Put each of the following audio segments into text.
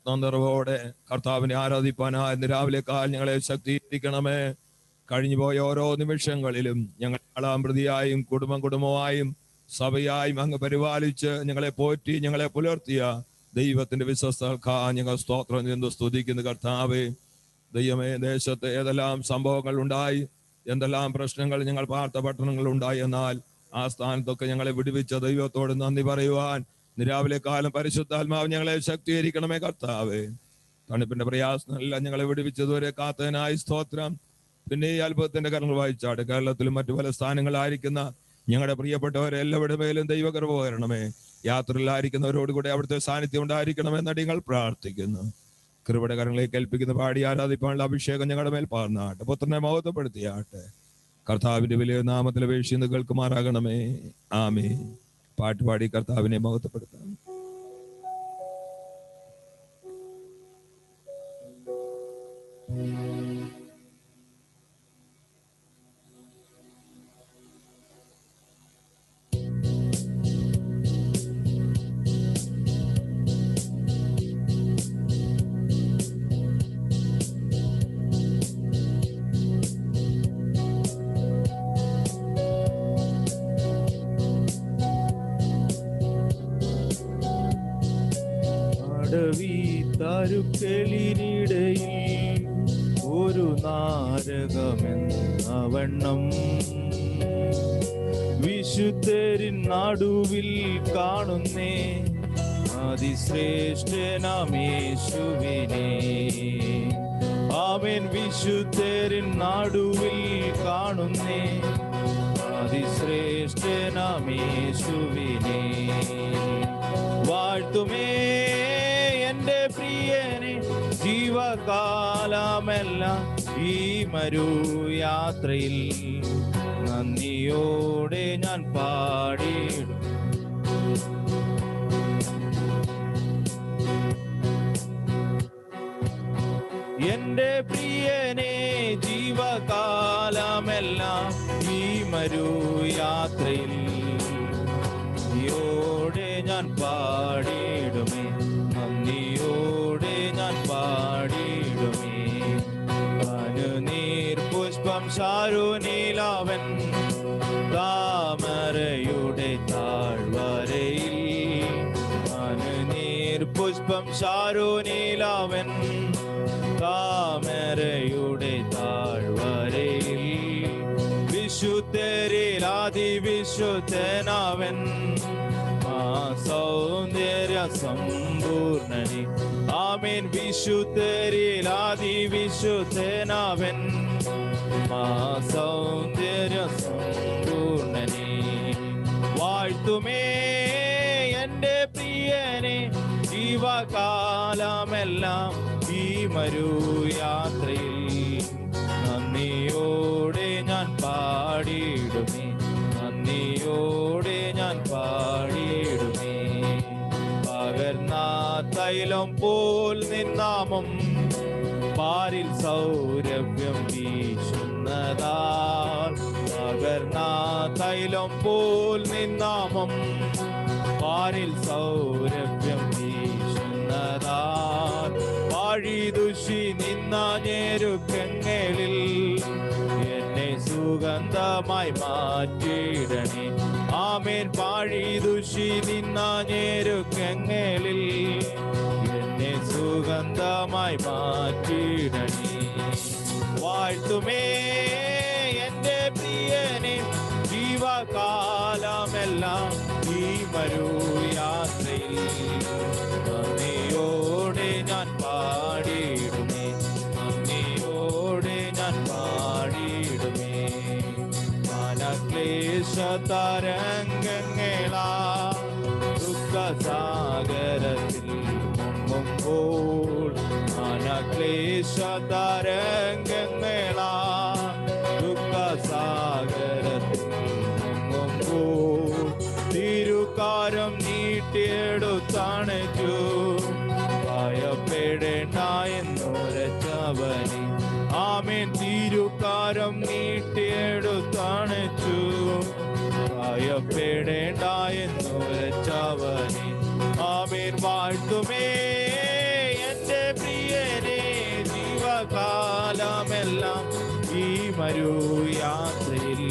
ആത്മനിറവോടെ കർത്താവിനെ ആരാധിപ്പാനായി ഇന്ന് രാവിലെ കാൽ ഞങ്ങളെ ശക്തീകരിക്കണമേ. കഴിഞ്ഞുപോയ ഓരോ നിമിഷങ്ങളിലും ഞങ്ങൾ പ്രതിയായും കുടുംബമായും സഭയായും അങ്ങ് പരിപാലിച്ച് ഞങ്ങളെ പോറ്റി ഞങ്ങളെ പുലർത്തിയ ദൈവത്തിന്റെ വിശ്വസ്തർക്കാ ഞങ്ങൾ സ്തോത്രം എന്ന് സ്തുതിക്കുന്നു. കർത്താവേ, ദൈവമേ, ദേശത്ത് ഏതെല്ലാം സംഭവങ്ങൾ ഉണ്ടായി, എന്തെല്ലാം പ്രശ്നങ്ങൾ ഞങ്ങൾ പാർത്ത പട്ടണങ്ങൾ ഉണ്ടായി, എന്നാൽ ആ സ്ഥാനത്തൊക്കെ ഞങ്ങളെ വിടുവിച്ച ദൈവത്തോട് നന്ദി പറയുവാൻ രാവിലെ കാലം പരിശുദ്ധാത്മാവ് ഞങ്ങളെ ശക്തീകരിക്കണമേ. കർത്താവേ, തണുപ്പിന്റെ പ്രയാസമെല്ലാം ഞങ്ങളെ വിടുവിച്ചതുവരെ കാത്തതിനായി സ്തോത്രം. പിന്നെ ഈ അത്ഭുതത്തിന്റെ കരങ്ങൾ വായിച്ചാട് കേരളത്തിലും മറ്റു പല സ്ഥാനങ്ങളായിരിക്കുന്ന ഞങ്ങളുടെ പ്രിയപ്പെട്ടവരെ എല്ലാവരുടെ മേലും ദൈവകൃപ വരണമേ. യാത്രയിലായിരിക്കുന്നവരോടുകൂടെ അവിടുത്തെ സാന്നിധ്യം ഉണ്ടായിരിക്കണമെന്ന് ഞങ്ങൾ പ്രാർത്ഥിക്കുന്നു. കൃപയുടെ കരങ്ങളിലേക്ക് ഏൽപ്പിക്കുന്ന പാടി ആരാധിപ്പാനുള്ള അഭിഷേകം ഞങ്ങളുടെ മേൽ പാർന്നാട്ടെ. പുത്രനെ മഹത്വപ്പെടുത്തിയാട്ടെ. കർത്താവിന്റെ വലിയ നാമത്തിൽ അപേക്ഷിച്ച് കേൾക്കുമാറാകണമേ. ആമേ. പാട്ടുപാടി കർത്താവിനെ മഹത്വപ്പെടുത്താം. തരുക്കളിനിടയിൽ ഒരു നാരകമെന്ന വണ്ണം വിശുദ്ധരിൻ നടുവിൽ കാണുന്നേ അതിശ്രേഷ്ഠനാമേശുവിനെ. ആമേൻ. വിശുദ്ധരിൻ നടുവിൽ കാണുന്നേ അതിശ്രേഷ്ഠനാമേശുവിനെ. വാഴ്ത്തുമേ എന്റെ പ്രിയനെ ജീവകാലമെല്ലാം ഈ മരുയാത്രയിൽ നന്ദിയോടെ ഞാൻ പാടിയിടും. എന്റെ പ്രിയനെ ജീവകാലമെല്ലാം ഈ മരുയാത്രയിൽ നന്ദിയോടെ ഞാൻ പാടിയിടുമേ. നന്ദിയോടെ ഞാൻ പാടിയിടുമേ. പനിനീർ പുഷ്പം ശാരോനിലാവൻ താമരയുടെ താഴ്വരയിൽ. പനിനീർ പുഷ്പം ശാരോനിലാവൻ താമരയുടെ താഴ്വരയിൽ. വിശുദ്ധരിൽ അതിവിശുദ്ധനാവൻ സൗന്ദര്യ സമ്പൂർണനെ. ആമേൻ. വിശുദ്ധരിൽ അതിവിശുദ്ധനാവൻ സൗന്ദര്യ സമ്പൂർണനെ. വാഴ്ത്തുമേ എന്റെ പ്രിയനെ ജീവകാലമെല്ലാം ഈ മരുയാത്രയിൽ നന്ദിയോടെ ഞാൻ പാടിയിടുമേ. നന്ദിയോടെ ഞാൻ പാടിയിടുമേ. പകർന്ന തൈലം പോൽ നിന്നാമം പാരിൽ സൗരഭ്യം വീശുന്നതാൽ. പകർന്ന തൈലം പോൽ നിന്നാമം പാരിൽ സൗരഭ്യം വീശുന്നതാൽ. പാഴിദുഷി നിന്ന ഞെരുക്കങ്ങളിൽ എന്നെ സുഗന്ധമായി മാറ്റിയിടണേ. ആമേൻ. പാഴിദുഷി നിന്ന ഞെരുക്കങ്ങളിൽ എന്നെ സുഗന്ധമായി മാറ്റിയിടണേ. വാഴ്ത്തുമേ എന്റെ പ്രിയനെ ജീവകാലമെല്ലാം ഈ മരുയാത്രയിൽ നന്ദിയോടെ ഞാൻ പാടിയിടുമേ. നന്ദിയോടെ ഞാൻ പാടിയിടുമേ. മനക്ലേശ തരംഗങ്ങളാ ദുഃഖസാഗരത്തിൽ മുങ്ങുമ്പോൾ. മനക്ലേശ തരംഗങ്ങളാ ദുഃഖസാഗരത്തിൽ മുങ്ങുമ്പോൾ. തിരുക്കാരം നീട്ടിയെടുത്തണച്ചു ഭയപ്പെടേണ്ട എന്നുരച്ചവനെ. ആമേൻ. തിരുക്കാരം നീട്ടിയെടുത്തണച്ചു ഭയപ്പെടേണ്ട എന്നുരച്ചവനെ. ആമേൻ. വാഴ്ത്തുമേ മരുയാത്രയിൽ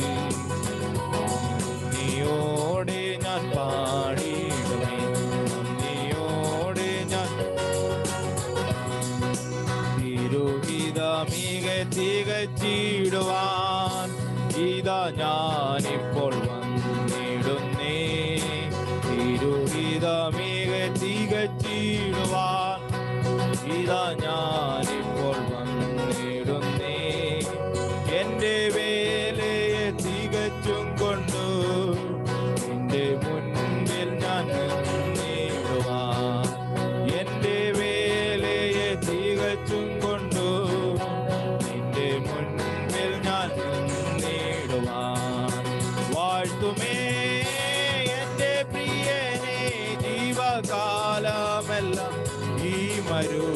നന്ദിയോടെ ഞാൻ പാടിയിടുമേ, നന്ദിയോടെ ഞാൻ തിരുഹിതമിക തികച്ചിടുവാൻ ഇതാ ഞാനിപ്പോൾ വന്നിടുന്നേ. തിരുഹിതമിക തികച്ചിടുവാൻ ഇതാ ഞാനിപ്പോൾ വന്നിടുന്നേ. എന്റെ വേലയെ തികച്ചും കൊണ്ടു നിന്റെ മുൻപിൽ ഞാൻ നിന്നിടുവാൻ. എന്റെ വേലയെ തികച്ചും കൊണ്ടു നിന്റെ മുൻപിൽ ഞാൻ നിന്നിടുവാൻ. വാഴ്ത്തുമേ എന്റെ പ്രിയനെ ജീവകാലമെല്ലാം ഈ മരു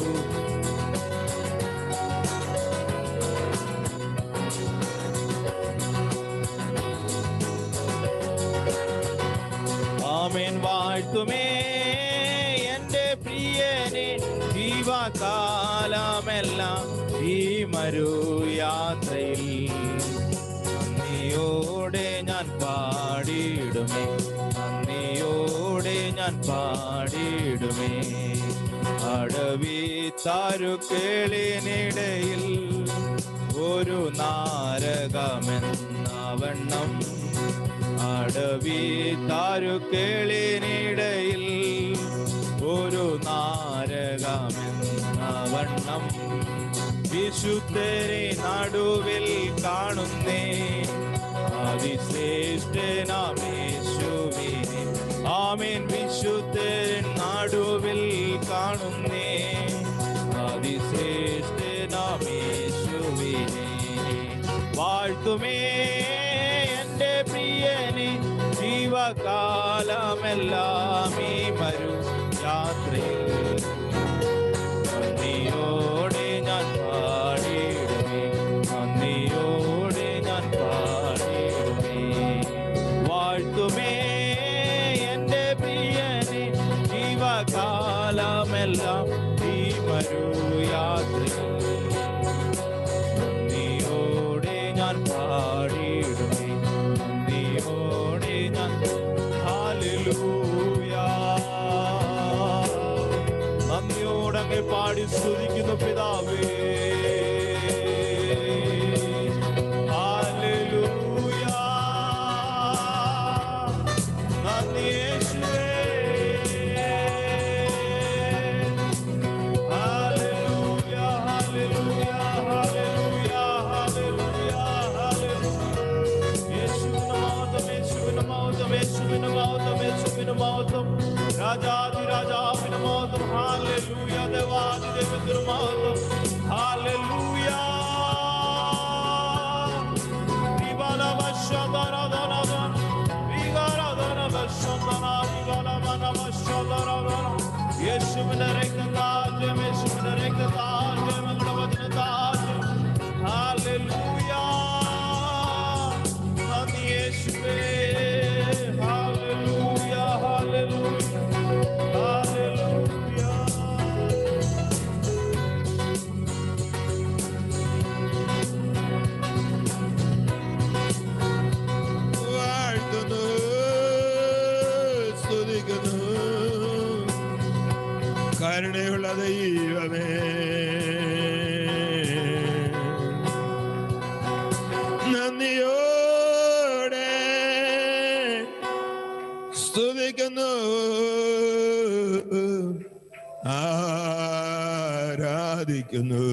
ആമേൻ. വാഴ്ത്തുമേ എന്റെ പ്രിയനെ ജീവകാലമെല്ലാം ഈ മരുയാത്രയിൽ നന്ദിയോടെ ഞാൻ പാടിയിടുമേ, നന്ദിയോടെ ഞാൻ പാടിയിടുമേ. അടവി താരുക്കേളിനിടയിൽ ഒരു നാരകമെന്ന വണ്ണം, അടവി താരുക്കേളിനിടയിൽ ഒരു നാരകമെന്ന വണ്ണം വിശുദ്ധരെ നടുവിൽ കാണുന്നേ. അതിശ്രേഷ്ഠനാമേശുവിനെ ആമേൻ. വിശുദ്ധരൻ നടുവിൽ കാണുന്നേ. അതിശ്രേഷ്ഠനാമേശുവിനെ വാഴ്ത്തുമേ എന്റെ പ്രിയനെ ജീവകാലമെല്ലാം ഈ മരുയാത്രയിൽ നന്ദിയോടെ ഞാൻ പാടിയിടുമേ, നന്ദിയോടെ ഞാൻ പാടിയിടുമേ. വാഴ്ത്തുമേ എന്റെ പ്രിയനെ ജീവകാലമെല്ലാം ഈ മരുയാത്രയിൽ നന്ദിയോടെ ഞാൻ പാടിയിടുമേ, നന്ദിയോടെ ഞാൻ. ഹല്ലേലൂയ. നന്ദിയോടങ്ങ് പാടി സ്തുതിക്കുന്നു പിതാവേ. ഹല്ലേലൂയ. നന്ദി യേശുവേ. ഹല്ലേലൂയ, ഹല്ലേലൂയ, ഹല്ലേലൂയ, ഹല്ലേലൂയ, ഹല്ലേലൂയ. യേശുവിന്റെ മഹത്വം, യേശുവിന്റെ മഹത്വം, യേശുവിന്റെ മഹത്വം, യേശുവിന്റെ മഹത്വം. രാജാധിരാജാവിന്റെ മഹത്വം. ഹല്ലേലൂയ. ദേവാദിദേവന്റെ മഹത്വം. ഹല്ലേലൂയ. യേശുവിന്റെ രക്തത്താൽ, യേശുവിന്റെ രക്തത്താൽ, ഞങ്ങളുടെ വചനത്താൽ. ഹല്ലേലൂയ. നന്ദി യേശുവേ. ഹല്ലേലൂയ, ഹല്ലേലൂയ, ഹല്ലേലൂയ. വാഴ്ത്തുന്നു, സ്തുതിക്കുന്നു കരുണയുള്ള ദൈവമേ. നന്ദിയോടെ സ്തുതിക്കുന്നു, ആരാധിക്കുന്നു.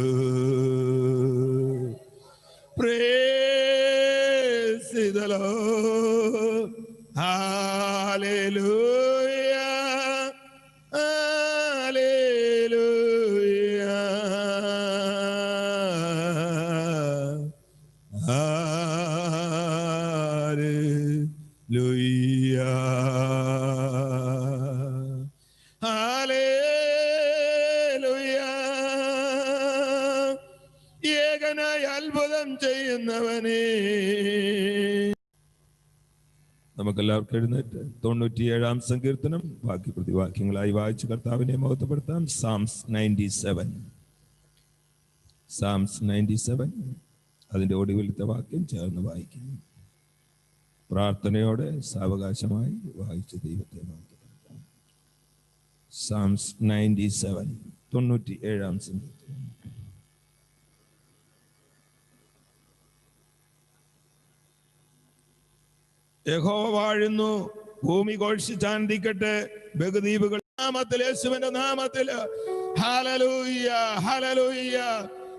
Praise the Lord. Hallelujah. Hallelujah. Hallelujah. Hallelujah. ഏകനായി അത്ഭുതം ചെയ്യുന്നവനേ. നമുക്കെല്ലാവർക്കും എഴുന്നേറ്റ് 97-ാം സങ്കീർത്തനം ബാക്കി പ്രതിവാക്യങ്ങളായി വായിച്ച് കർത്താവിനെ മഹത്വപ്പെടുത്താം. Psalms 97. അതിൻ്റെ ഒടുവിലത്തെ വാക്യം ചേർന്ന് വായിക്കുന്നു. പ്രാർത്ഥനയോടെ സാവകാശമായി വായിച്ച ദൈവത്തെ നമുക്ക് Psalms 97 97 സങ്കീർത്തനം. യഹോവ വാഴുന്നു, ഭൂമി ഘോഷിച്ചാനന്ദിക്കട്ടെ, ബഹുദ്വീപുകൾ നാമത്തിൽ, യേശുവിന്റെ നാമത്തിൽ. Hallelujah hallelujah.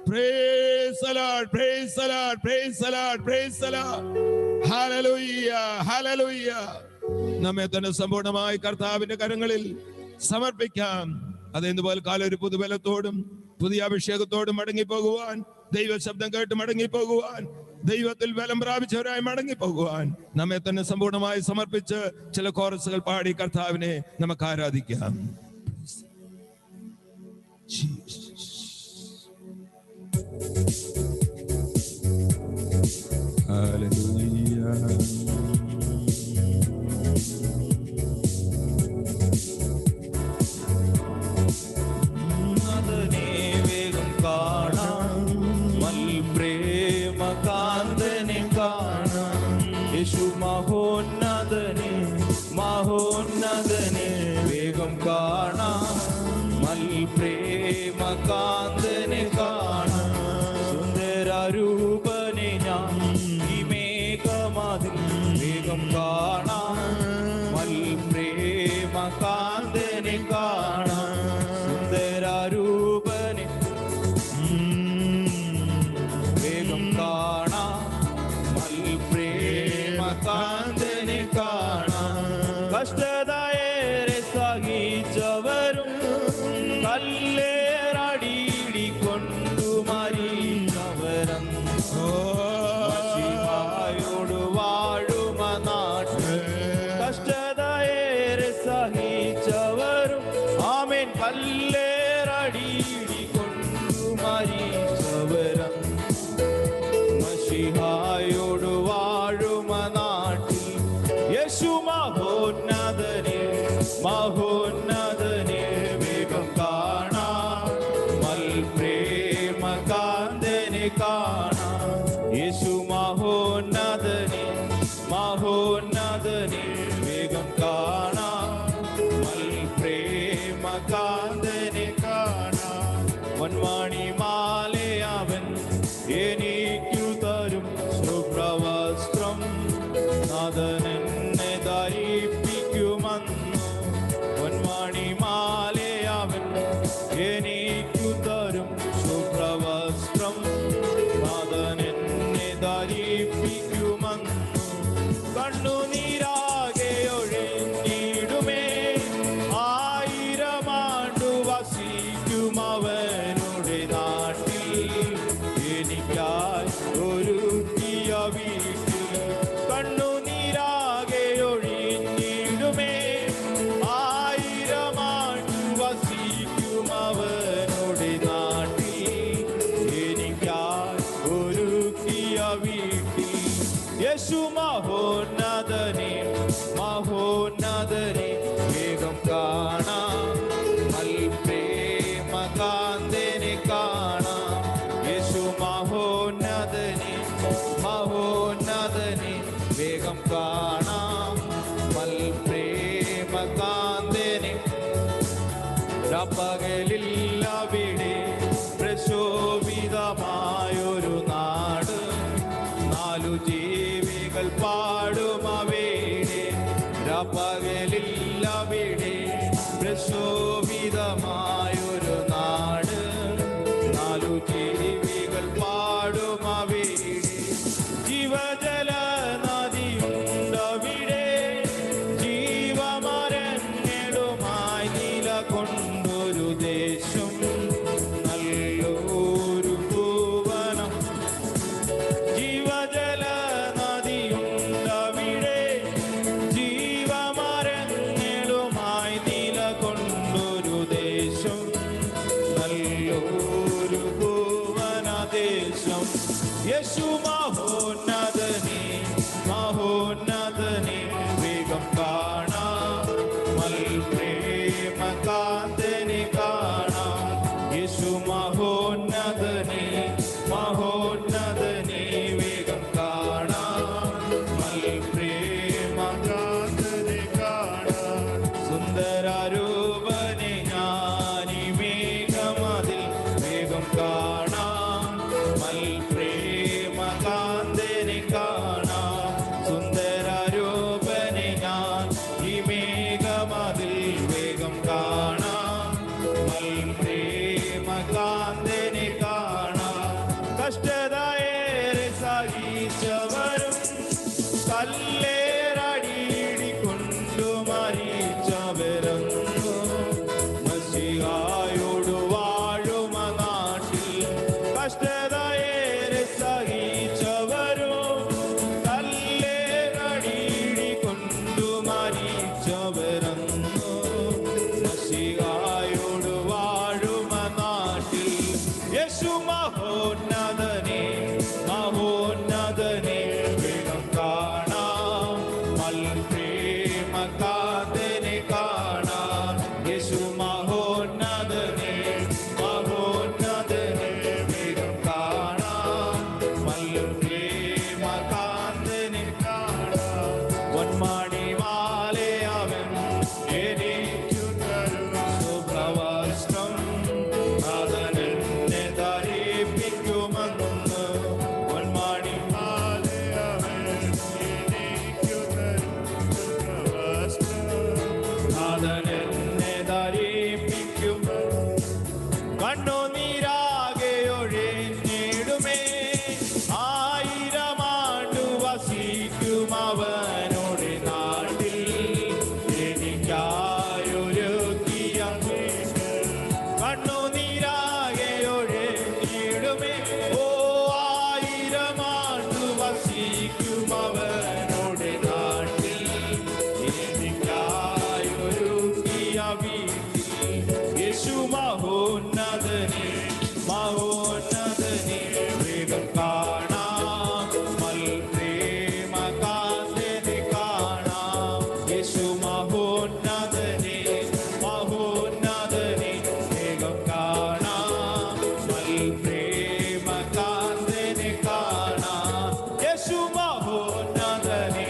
Praise the Lord, praise the Lord, praise the Lord, praise the Lord. Hallelujah, hallelujah. നമ്മെ തന്നെ സമ്പൂർണമായി കർത്താവിന്റെ കരങ്ങളിൽ സമർപ്പിക്കാം. അതേതുപോലെ കാലം ഒരു പുതുബലത്തോടും പുതിയ അഭിഷേകത്തോടും മടങ്ങിപ്പോകുവാൻ, ദൈവശബ്ദം കേട്ട് മടങ്ങിപ്പോകുവാൻ, ദൈവത്തിൽ ബലം പ്രാപിച്ചവരായി മടങ്ങിപ്പോകുവാൻ നമ്മെ തന്നെ സമ്പൂർണമായി സമർപ്പിച്ച് ചില കോറസുകൾ പാടി കർത്താവിനെ നമുക്ക് ആരാധിക്കാം. വേഗം കാണാം, മൽപ്രേമകാന്തനെ കാണാം, യേശു മഹോന്നതനെ മഹോന്നതനെ വേഗം കാണാം, മൽപ്രേമകാന്തനെ കാണാം, സുന്ദരരൂപനെ ഞാൻ ഈ മേഘമതിൽ വേഗം കാണാം, മൽപ്രേമകാന്തനെ കാണാം, സുന്ദരരൂപനെ വേഗം കാണാം, മൽപ്രേമകാന്തനെ കാണാം. കഷ്ടതയേറെ സഹിച്ചവരും കല്ലേറടികൊണ്ടു മരിച്ചവരും മഷിഹായോട് വാഴുമ നാട്ടിൽ. കഷ്ടതയേറെ സഹിച്ചവരും ആമേൻ കല്ലേറടികൊണ്ടു മരിച്ചവരും മഷിഹായോട് വാഴുമ നാട്ടിൽ. യേശു മഹോന്നതനെ മഹോന്നതനെ വേഗം കാണാം, മൽപ്രേമകാന്തനെ കാണാം, യേശു മഹോന്നതനെ മഹോന്നതനെ വേഗം കാണാം, മൽപ്രേമകാന്തനെ കാണാം. പൊന്മണി മാലയവൻ എനിക്കു തരും ശുഭ്രവസ്ത്രം, നാഥനെന്നെ ധരിപ്പിക്കുമെന്നു. പൊന്മണി മാലയവൻ എനിക്കു തരും ശുഭ്രവസ്ത്രം, നാഥനെന്നെ ധരിപ്പിക്കുമെന്നു. കണ്ണുനീരാകെ ഒഴിഞ്ഞിടുമേ, 1000 ആണ്ടു വസിക്കും അവനുടെ നാട്ടിൽ, എനിക്കായി ഒരുക്കിയ വീട്ടിൽ. കണ്ണുനീരാകെ ഒഴിഞ്ഞിടുമേ, 1000 ആണ്ടു വസിക്കും അവനുടെ നാട്ടിൽ, എനിക്കായി ഒരുക്കിയ വീട്ടിൽ. യേശു മഹോന്നതനെ മഹോന്നതനെ വേഗം കാണാം, മൽപ്രേമകാന്തനെ കാണാം, യേശു മഹോന്നതനെ മഹോന്നതനെ വേഗം കാണാം, മൽപ്രേമകാന്തനെ. പകലിൽ അവിടെ പ്രശോഭിതമായൊരു നാട്, 4 ജീവികൾ പാടും അവിടെ. പകലിൽ അവിടെ പ്രശോഭിതമായൊരു നാട്, 4 ജീവികൾ പാടും അവിടെ. ജീവജല നദിയുണ്ടവിടെ, ജീവമരങ്ങളുമായി നിലകൊണ്ടൊരു ദേശം, നല്ലൊരു ഭുവനം. ജീവജല നദിയുണ്ടവിടെ, ജീവമരങ്ങളുമായി നിലകൊണ്ടൊരു ദേശം, നല്ലൊരു ഭുവനദേശം. യേശു മഹോന്നതനെ മഹോന്നതനെ വേഗം കാണാം, മൽപ്രേമകാന്തനെ കാണാം, യേശു മഹോന്നതനെ മഹോന്നതനെ പ്രേമകാന്തനെ കാണാം. കഷ്ടതയേറെ സഹിച്ചവരും കല്ലേറടികൊണ്ടു മരിച്ചവരങ്ങു മശിഹായോടു വാഴുമ നാട്ടിൽ. കഷ്ടതയേറെ സഹിച്ചവരും കല്ലേറടികൊണ്ടു മരിച്ചവരങ്ങു മശിഹായോടു വാഴുമ നാട്ടിൽ. യേശു മഹോന്നതനെ മഹോന്നതനെ വേഗം കാണാം. പ്രേമകാന്തനെ കാണാം. യേശു മഹോന്നതനെ മഹോന്നതനെ വേഗം കാണാം. പ്രേമകാന്തനെ കാണാം. പൊന്മണി മാലെ അവൻ എനിക്കു തരും ശുഭ്രവസ്ത്രം. നാഥനെന്നെ ധരിപ്പിക്കുമെന്ന്. പൊന്മണി മാലെ അവൻ എനിക്കു തരും ശുഭ്രവസ്ത്രം. നാഥനെന്നെ ധരിപ്പിക്കുമെന്ന്. കണ്ണുനീരാകെയൊഴിഞ്ഞിടുമേ 1000 ആണ്ടു വസിക്കും അവനോട് നാട്ടിൽ. എനിക്കായൊരുക്കിയ വീട്. കണ്ണുനീരാകെയൊഴിഞ്ഞിടുമേ 1000 ആണ്ടു വസിക്കും അവനോട് നാട്ടിൽ. എനിക്കായൊരുക്കിയ വീട്ടിൽ. യേശു മഹോന്നതനെ മഹോന്നതനെ വേഗം കാണാം. പ്രേമകാന്തനെ കാണാം. യേശു മഹോന്നതനെ മഹോന്നതനെ വേഗം കാണാം. പ്രേമകാന്തനെ കാണാം. യേശു മഹോന്നതനെ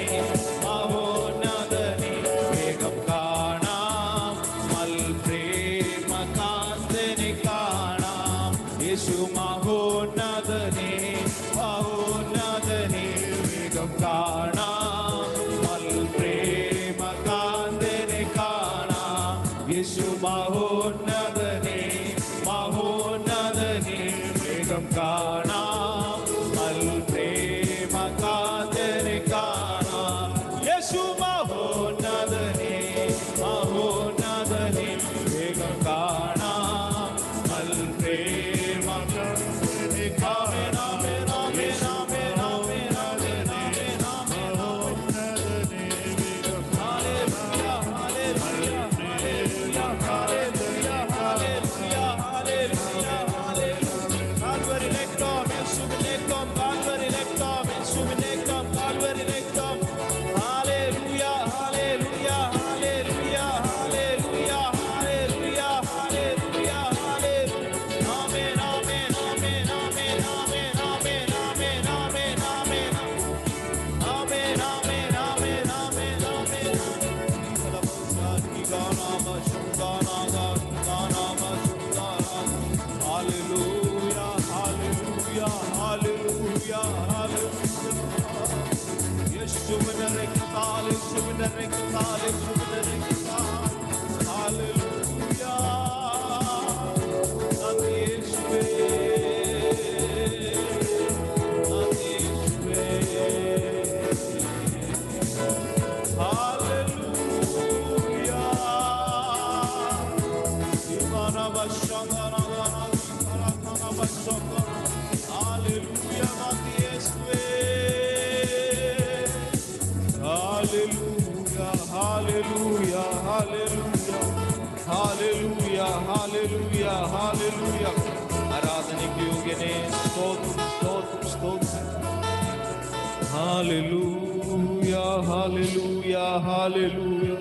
മഹോന്നതനെ വേഗം കാണാം. പ്രേമകാന്തനെ കാണാം. യേശു മഹോന്നതനെ മഹോന്നതനെ വേഗം കാണാം. പ്രേമകാന്തനെ കാണാം. യേശു മഹോന്നതനെ മഹോന്നതനെ വേഗം കാണാം. പ്രേമകാന്തനെ കാണാം. യേശു മഹോന്നതനെ മഹോന്നതനെ വേഗം കാണാം. പ്രേമകാന്തനെ കാണാം. ആമേൻ ആമേൻ ആമേൻ ആമേൻ ആമേൻ ആമേൻ ആമേൻ മഹോന്നതനെ വേഗം. ഹല്ലേലൂയ ഹല്ലേലൂയ ഹല്ലേലൂയ ഹല്ലേലൂയ ഹല്ലേലൂയ ഹല്ലേലൂയ. കാൽവരിയിലേക്കാം യേശുവിലേക്കാം കാൽവരിയിലേക്കാം യേശുവിലേക്കാം കാൽവരിയിലേക്കാം. ഹല്ലേലൂയ ഹല്ലേലൂയ ഹല്ലേലൂയ ഹല്ലേലൂയ ഹല്ലേലൂയ ഹല്ലേലൂയ ഹല്ലേലൂയ. ആമേൻ ആമേൻ ആമേൻ ആമേൻ ആമേൻ ആമേൻ ആമേൻ ആമേൻ ആമേൻ ആമേൻ ആമേൻ ആമേൻ ആമേൻ ആമേൻ. Hallelujah, hallelujah, hallelujah, hallelujah. യേശുവിന്റെ രക്തത്താൽ യേശുവിന്റെ രക്തത്താൽ യേശുവിന്റെ രക്തത്താൽ. Hallelujah. നന്ദി യേശുവേ നന്ദി യേശുവേ. Hallelujah. Hallelujah, നന്ദി യേശുവേ. Hallelujah, hallelujah, hallelujah, hallelujah, hallelujah, hallelujah. ആരാധനയ്ക്ക് യോഗ്യനേ, സ്തോത്രം സ്തോത്രം സ്തോത്രം. Hallelujah, hallelujah, hallelujah.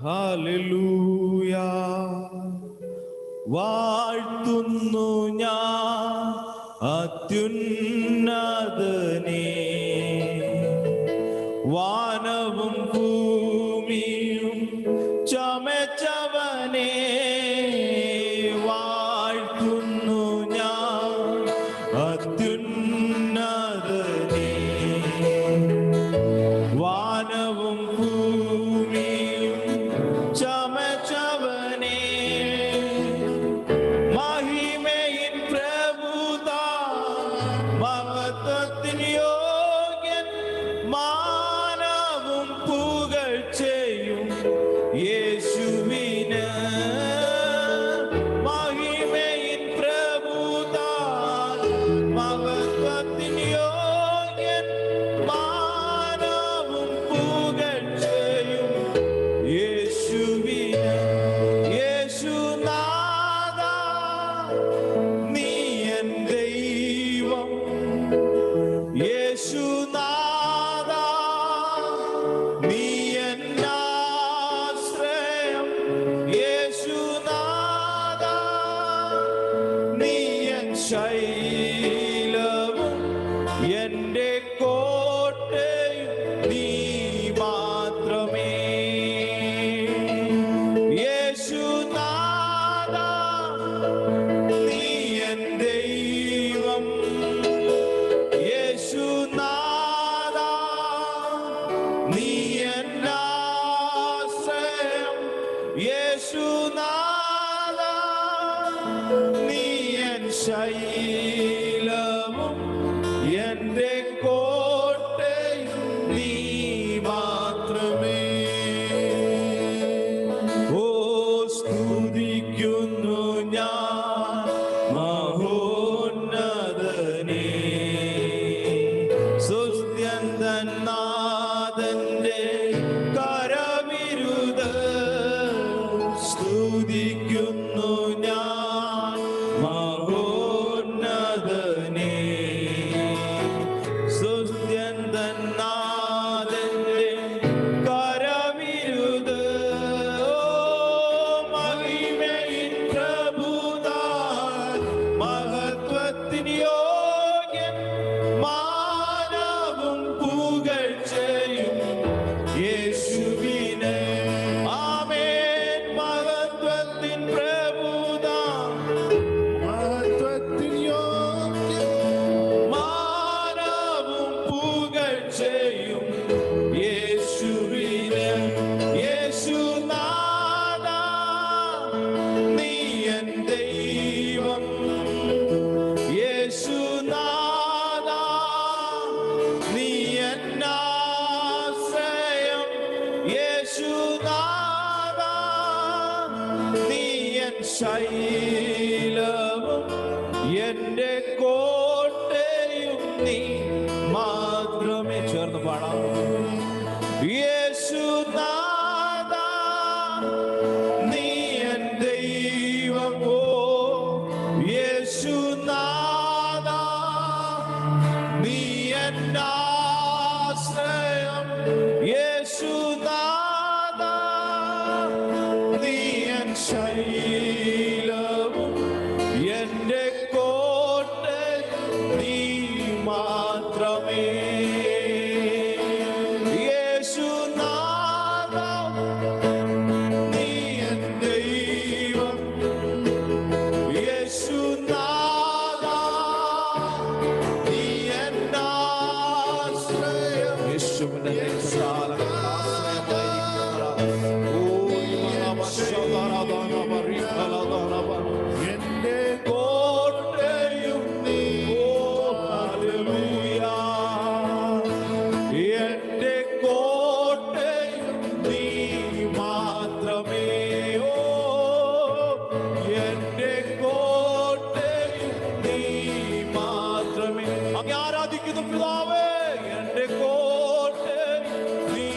Hallelujah. വാഴ്ത്തുന്നു ഞാൻ അത്യുന്നതനെ. വാനവും ഭൂമിയും ചമച്ചവനെ. വാഴ്ത്തുന്നു ഞാൻ അത്യുന്നതനെ. വാനവും ഭൂമിയും ചമ യേശുനാഥ നീ എൻ ശൈലവും എന്റെ കോട്ടയും നീ മാത്രമേ. ഓ സ്തുതിക്കുന്നു ഞാൻ മഹോന്നതനേ, സുസ്ത്യന്തൻ നാഥന്റെ കരവിരുത്. സ്തുതിക്കുന്നു ഞാൻ മഹോന്നതനേ, സുസ്ത്യന്തൻ നാഥന്റെ കരവിരുത്. മഹിമയിൻ പ്രഭുതാൻ മഹത്വത്തിൻ യോഗ്യൻ, മാനവും പുകഴ്ചയും യേശുവിനെ. ആമേൻ. മഹത്വത്തിൻ പ്രഭുതാൻ മഹത്വത്തിൻ യോഗ്യൻ, മാനവും പുകഴ്ചയും യേശുവിനെ. യേശുനാഥ നീ എൻ ദൈവം, യേശുനാഥ നീ എൻ ആശ്രയം, യേശുനാഥ നീ എൻ ശൈലവും എന്റെ കോട്ടയും നീ മാത്രമേ. ചേർന്ന് പാടാം. യേശുനാഥ നീ എൻ ദൈവം, ഓ യേശുനാഥ നീ എൻ ആശ്രയം, യേശുനാഥ നീ എൻ ശൈലവും എന്റെ കോട്ടയും നീ മാത്രമേ. യേശുനാഥ നീ എൻ ദൈവം, യേശുനാഥ നീ എൻ ആശ്രയം. യേശുവിന്റെ രക്തത്താൽ എന്റെ കോട്ടയും നീ. ഓ ഹല്ലേലൂയ. എന്റെ കോട്ടയും നീ മാത്രമേ. ഓ എന്റെ കോട്ടയും നീ മാത്രമേ. അങ്ങ് ആരാധിക്കുന്നു പിതാവേ. എന്റെ കോട്ടയും നീ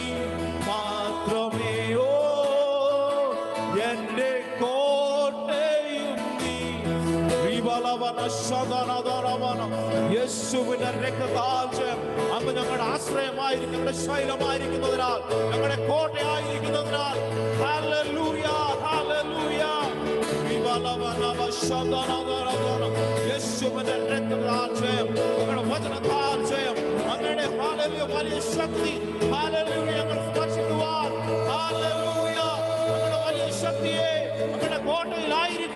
മാത്രമേ. ഓ എന്റെ കോട്ടയും നീ. യേശുവിന്റെ രക്തത്താൽ അങ്ങ് ഞങ്ങളുടെ ആശ്രയമായിരിക്കും, ഞങ്ങളുടെ ശൈലമായിരിക്കുന്നതിനാൽ, ഞങ്ങളുടെ കോട്ടയായിരിക്കുന്നതിനാൽ. Hallelujah, hallelujah. യേശുവിന്റെ രക്തത്താൽ ഞങ്ങളുടെ വചനത്താൽ അങ്ങയുടെ ഹല്ലേലൂയ വലിയ ശക്തി. ഹല്ലേലൂയ ഞങ്ങൾ സ്പർശിക്കുവാൻ. ഹല്ലേലൂയ ഞങ്ങളുടെ വലിയ ശക്തിയെ ഞങ്ങളുടെ കോട്ടയിലായിരിക്കും.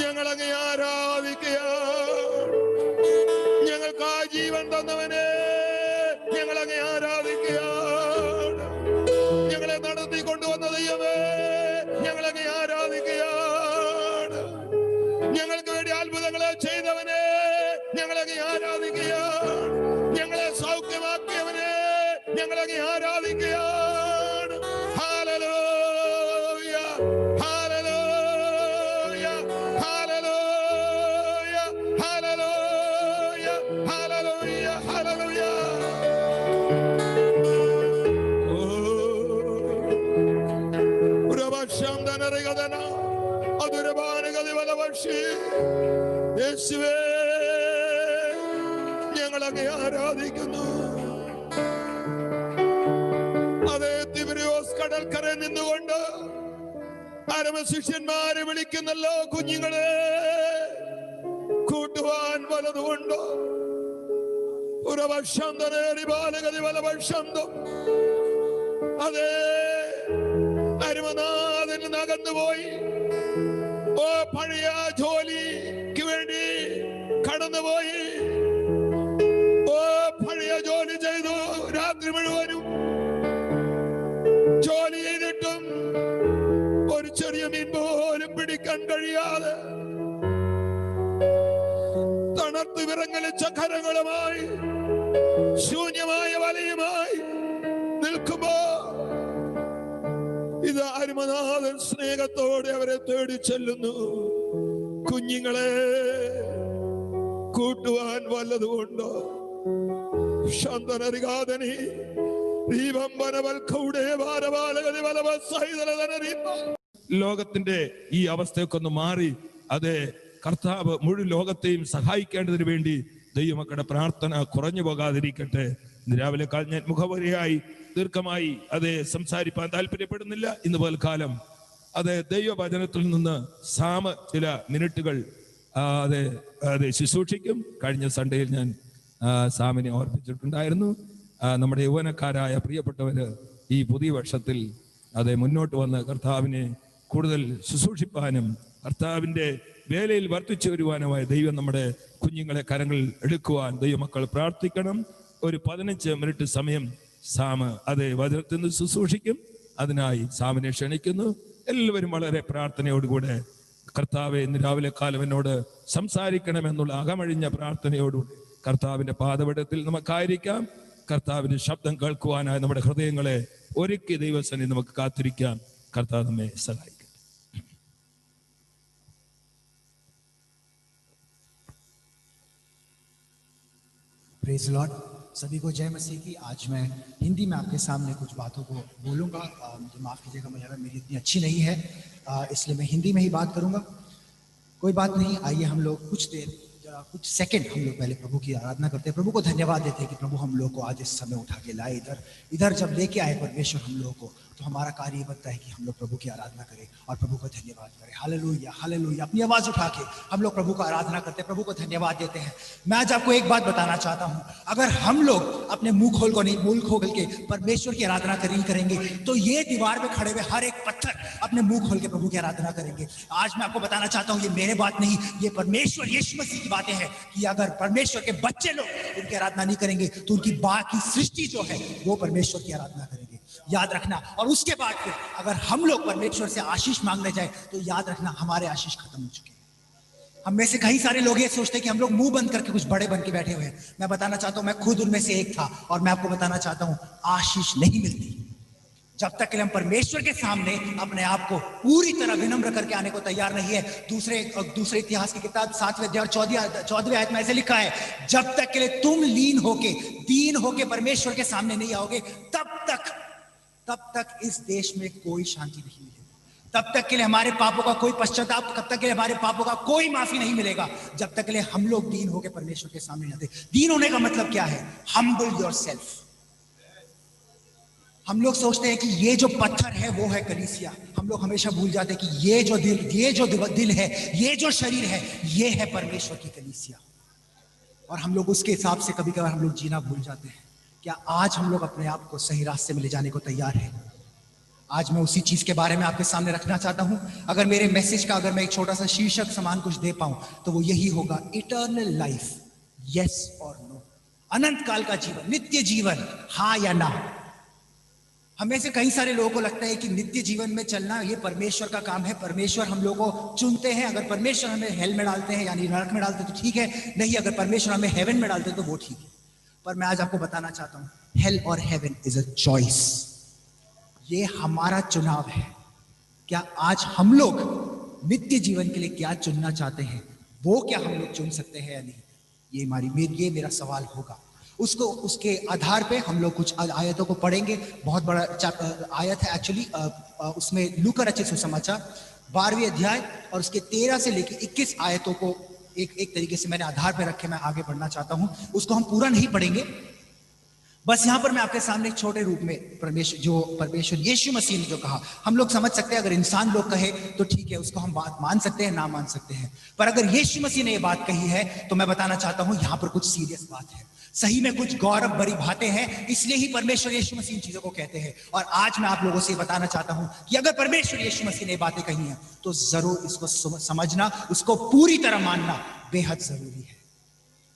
ഞങ്ങളങ്ങെ ആരാധിക്കുക. ഞങ്ങൾക്കായി ജീവൻ തന്നവനെ ഞങ്ങളങ്ങെ ആരാധിക്കുക. ഞങ്ങളെ നടത്തിക്കൊണ്ടുവന്ന ദൈവമേ ഞങ്ങളങ്ങെ ആരാധിക്കുക. ഞങ്ങൾക്ക് വേണ്ടി അത്ഭുതങ്ങളെ ചെയ്തവനെ ഞങ്ങളെ ആരാധിക്കുകയാണ്. ഞങ്ങളെ സൗഖ്യമാക്കിയവനെ ഞങ്ങളെ ആരാധിക്കുകയാണ്. ഹല്ലേലൂയ, ഹല്ലേലൂയ, ഹല്ലേലൂയ, ഹല്ലേലൂയ, ഹല്ലേലൂയ, ഹല്ലേലൂയ. യേശുവേ, ഞങ്ങളങ്ങെ ആരാധിക്കുന്നു. അതേ തിബരിയോസ് കടൽക്കരയിൽ നിന്നുകൊണ്ട് ശിഷ്യന്മാരെ വിളിക്കുന്നല്ലോ, കുഞ്ഞുങ്ങളെ കൂട്ടുവാൻ വലതുകൊണ്ടോ ഒരു വർഷം അതേ അരുമനാഥൻ അകന്നുപോയി. ഓ പഴയ ജോലിക്ക് വേണ്ടി കടന്നുപോയി. ഓ പഴയ ജോലി ചെയ്തു, രാത്രി മുഴുവനും ജോലി ചെയ്തിട്ടും ഒരു ചെറിയ മീൻ പോലും പിടിക്കാൻ കഴിയാതെ തണുത്ത് വിറങ്ങലിച്ച കരങ്ങളുമായി ശൂന്യമായ വലയുമായി നിൽക്കുമ്പോ ഇത് അരുമനാഥൻ സ്നേഹത്തോടെ അവരെ തേടി ചെല്ലുന്നു. കുഞ്ഞുങ്ങളെ കൂട്ടുവാൻ വല്ലതുകൊണ്ടോ ശാന്തനറികാതനി ലോകത്തിന്റെ ഈ അവസ്ഥയൊക്കെ ഒന്ന് മാറി അതെ കർത്താവ് മുഴുവൻ ലോകത്തെയും സഹായിക്കേണ്ടതിന് വേണ്ടി ദൈവമക്കളുടെ പ്രാർത്ഥന കുറഞ്ഞു പോകാതിരിക്കട്ടെ. ഇന്ന് രാവിലെ കാൽ ഞാൻ മുഖവരിയായി ദീർഘമായി അതെ സംസാരിപ്പാൻ താല്പര്യപ്പെടുന്നില്ല. ഇന്ന് പോൽക്കാലം അതെ ദൈവവചനത്തിൽ നിന്ന് ചില മിനിറ്റുകൾ അതെ അതെ ശുശ്രൂഷിക്കും. കഴിഞ്ഞ സൺഡേയിൽ ഞാൻ സാമിനെ ഓർപ്പിച്ചിട്ടുണ്ടായിരുന്നു. നമ്മുടെ യൗവനക്കാരായ പ്രിയപ്പെട്ടവര് ഈ പുതിയ വർഷത്തിൽ അതെ മുന്നോട്ട് വന്ന് കർത്താവിനെ കൂടുതൽ ശുശ്രൂഷിപ്പാനും കർത്താവിന്റെ വേലയിൽ വർദ്ധിച്ചു വരുവാനുമായ ദൈവം നമ്മുടെ കുഞ്ഞുങ്ങളെ കരങ്ങളിൽ എടുക്കുവാൻ ദൈവമക്കൾ പ്രാർത്ഥിക്കണം. ഒരു 15 മിനിറ്റ് സമയം അതെ വചനത്തിൽ നിന്ന് ശുശ്രൂഷിക്കും. അതിനായി സാമിനെ ക്ഷണിക്കുന്നു. എല്ലാവരും വളരെ പ്രാർത്ഥനയോടുകൂടെ കർത്താവെ ഇന്ന് രാവിലെ കാലം എന്നോട് സംസാരിക്കണമെന്നുള്ള അകമഴിഞ്ഞ പ്രാർത്ഥനയോടുകൂടി കർത്താവിന്റെ പാദപീഠത്തിൽ നമുക്കായിരിക്കാം. കർത്താവിന്റെ ശബ്ദം കേൾക്കുവാനായി നമ്മുടെ ഹൃദയങ്ങളെ ഒരുക്കി ദൈവസന്നിധി നമുക്ക് കാത്തിരിക്കാം. കർത്താവ് നമ്മെ സഹായിക്കും. प्रेज लॉर्ड, सभी को जय मसीह की। आज मैं हिंदी में आपके सामने कुछ बातों को बोलूँगा। मुझे माफ़ कीजिएगा, मुझे मेरी इतनी अच्छी नहीं है, इसलिए मैं हिंदी में ही बात करूँगा। कोई बात नहीं, आइए हम लोग कुछ सेकंड हम लोग पहले प्रभु की आराधना करते हैं, प्रभु को धन्यवाद देते हैं कि प्रभु हम लोग को आज इस समय उठा के लाए इधर जब लेके आए परमेश्वर हम लोगों को, तो हमारा कार्य ये बनता है कि हम लोग प्रभु की आराधना करें और प्रभु को धन्यवाद करें। Hallelujah, hallelujah. अपनी आवाज उठा के हम लोग प्रभु को आराधना करते हैं, प्रभु को धन्यवाद देते हैं। मैं आज आपको एक बात बताना चाहता हूं, अगर हम लोग अपने मुंह खोल के परमेश्वर की आराधना करेंगे तो ये दीवार में खड़े हुए हर एक पत्थर अपने मुंह खोल के प्रभु की आराधना करेंगे। आज मैं आपको बताना चाहता हूं, ये मेरे बात नहीं, ये परमेश्वर यीशु मसीह की बातें हैं कि अगर परमेश्वर के बच्चे लोग उनकी आराधना नहीं करेंगे तो उनकी बाकी सृष्टि जो है वो परमेश्वर की आराधना करेंगे। याद रखना। और उसके बाद फिर अगर हम लोग परमेश्वर से आशीष मांगने जाए तो याद रखना हमारे आशीष खत्म हो चुके हैं। हम में से कई सारे लोग ये सोचते हैं कि हम लोग मुंह बंद करके कुछ बड़े बन के बैठे हुए हैं। मैं बताना चाहता हूं, मैं खुद उनमें से एक था और मैं आपको बताना चाहता हूं, आशीष नहीं मिलती जब तक हम परमेश्वर के सामने अपने आप को पूरी तरह विनम्र करके आने को तैयार नहीं है। दूसरे इतिहास की किताब 7वें अध्याय 14वें आयत में ऐसे लिखा है, जब तक के लिए तुम दीन होके परमेश्वर के सामने नहीं आओगे तब तक इस देश में कोई शांति नहीं मिलेगी। तब तक के लिए हमारे पापों का कोई पश्चाताप, तब तक के लिए हमारे पापों का कोई माफी नहीं मिलेगा जब तक के लिए हम लोग दीन होके परमेश्वर के सामने नहीं आते। दीन होने का मतलब क्या है? Humble yourself. हम लोग सोचते हैं कि ये जो पत्थर है वो है कलीसिया। हम लोग हमेशा भूल जाते हैं कि ये जो दिल है, ये जो शरीर है, ये है परमेश्वर की कलीसिया। और हम लोग उसके हिसाब से कभी कभार हम लोग जीना भूल जाते हैं। क्या आज हम लोग अपने आप को सही रास्ते में ले जाने को तैयार हैं? आज मैं उसी चीज के बारे में आपके सामने रखना चाहता हूं। अगर मेरे मैसेज का अगर मैं एक छोटा सा शीर्षक समान कुछ दे पाऊं तो वो यही होगा, इटर्नल लाइफ, यस और नो। अनंत काल का जीवन, नित्य जीवन, हाँ या ना। हमें से कई सारे लोगों को लगता है कि नित्य जीवन में चलना ये परमेश्वर का काम है, परमेश्वर हम लोगों को चुनते हैं। अगर परमेश्वर हमें हेल में डालते हैं यानी नरक में डालते हैं तो ठीक है, नहीं अगर परमेश्वर हमें हेवन में डालते हैं तो वो ठीक है। पर मैं आज आपको बताना चाहता हूं, हेल और हेवन इज अ चॉइस, ये हमारा चुनाव है। क्या आज हम लोग नित्य जीवन के लिए क्या चुनना चाहते हैं, वो क्या हम लोग चुन सकते हैं या नहीं, ये मेरा सवाल होगा। उसके आधार पे हम लोग कुछ आयतों को पढ़ेंगे। बहुत बड़ा आयत है एक्चुअली, उसमें लूका रचित सुसमाचार 12वें अध्याय और उसके 13 से लेकर 21 आयतों को एक तरीके से मैंने आधार पे रखे मैं आगे बढ़ना चाहता हूं। उसको हम पूरा नहीं पढ़ेंगे, बस यहां पर मैं आपके सामने एक छोटे रूप में परमेश्वर यीशु मसीह ने जो कहा, हम लोग समझ सकते हैं, अगर इंसान लोग कहे तो ठीक है, उसको हम बात मान सकते हैं, ना मान सकते हैं। पर अगर यीशु मसीह ने ये बात कही है तो मैं बताना चाहता हूं यहां पर कुछ सीरियस बात है, सही में कुछ गौरव भरी बातें हैं, इसलिए ही परमेश्वर यीशु मसीह इन चीजों को कहते हैं। और आज मैं आप लोगों से बताना चाहता हूं कि अगर परमेश्वर यीशु मसीह ने बातें कही हैं तो जरूर इसको समझना, उसको पूरी तरह मानना बेहद जरूरी है।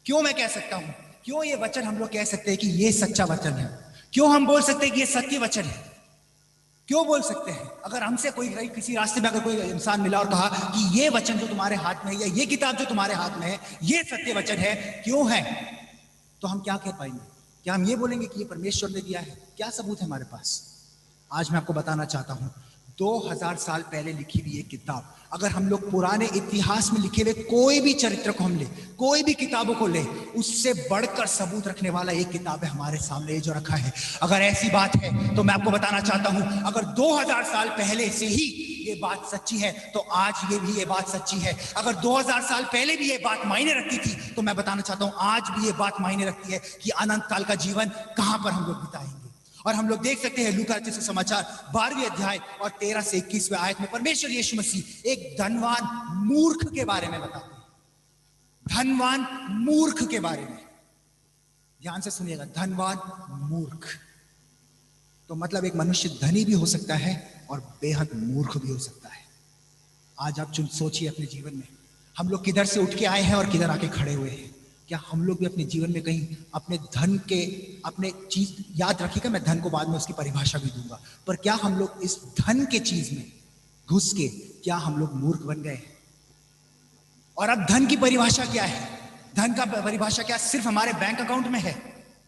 क्यों मैं कह सकता हूं, क्यों ये वचन हम लोग कह सकते हैं कि ये सच्चा वचन है, क्यों हम बोल सकते हैं कि ये सत्य वचन है, क्यों बोल सकते हैं? अगर हमसे कोई किसी रास्ते में अगर कोई इंसान मिला और कहा कि ये वचन जो तुम्हारे हाथ में है या ये किताब जो तुम्हारे हाथ में है ये सत्य वचन है, क्यों है, तो हम क्या कह पाएंगे? क्या हम ये बोलेंगे कि ये परमेश्वर ने दिया है? क्या सबूत है हमारे पास? आज मैं आपको बताना चाहता हूं 2000 साल पहले लिखी हुई एक किताब, अगर हम लोग पुराने इतिहास में लिखे हुए कोई भी चरित्र को हम ले, कोई भी किताबों को ले, उससे बढ़कर सबूत रखने वाला एक किताब है हमारे सामने जो रखा है। अगर ऐसी बात है तो मैं आपको बताना चाहता हूं, अगर 2000 साल पहले से ही ये बात सच्ची है तो आज ये बात सच्ची है। अगर 2000 साल पहले भी ये बात मायने रखती थी तो मैं बताना चाहता हूं आज भी ये बात मायने रखती है कि अनंत काल का जीवन कहां पर हम लोग बिताएंगे। और हम लोग देख सकते हैं लूका रचित सुसमाचार 12वें अध्याय और 13 से 21वें आयत में परमेश्वर यीशु मसीह एक धनवान मूर्ख के बारे में बताते हैं। धनवान मूर्ख के बारे में ध्यान से सुनिएगा, धनवान मूर्ख, तो मतलब एक मनुष्य धनी भी हो सकता है और बेहद मूर्ख भी हो सकता है। आज आप सोचिए अपने जीवन में हम लोग किधर से उठ के आए हैं और किधर आके खड़े हुए हैं। क्या हम लोग भी अपने जीवन में कहीं अपने धन के अपने चीज, याद रखिएगा मैं धन को बाद में उसकी परिभाषा भी दूंगा, पर क्या हम लोग इस धन के चीज में घुस के क्या हम लोग मूर्ख बन गए? और अब धन की परिभाषा क्या है? धन का परिभाषा क्या सिर्फ हमारे बैंक अकाउंट में है?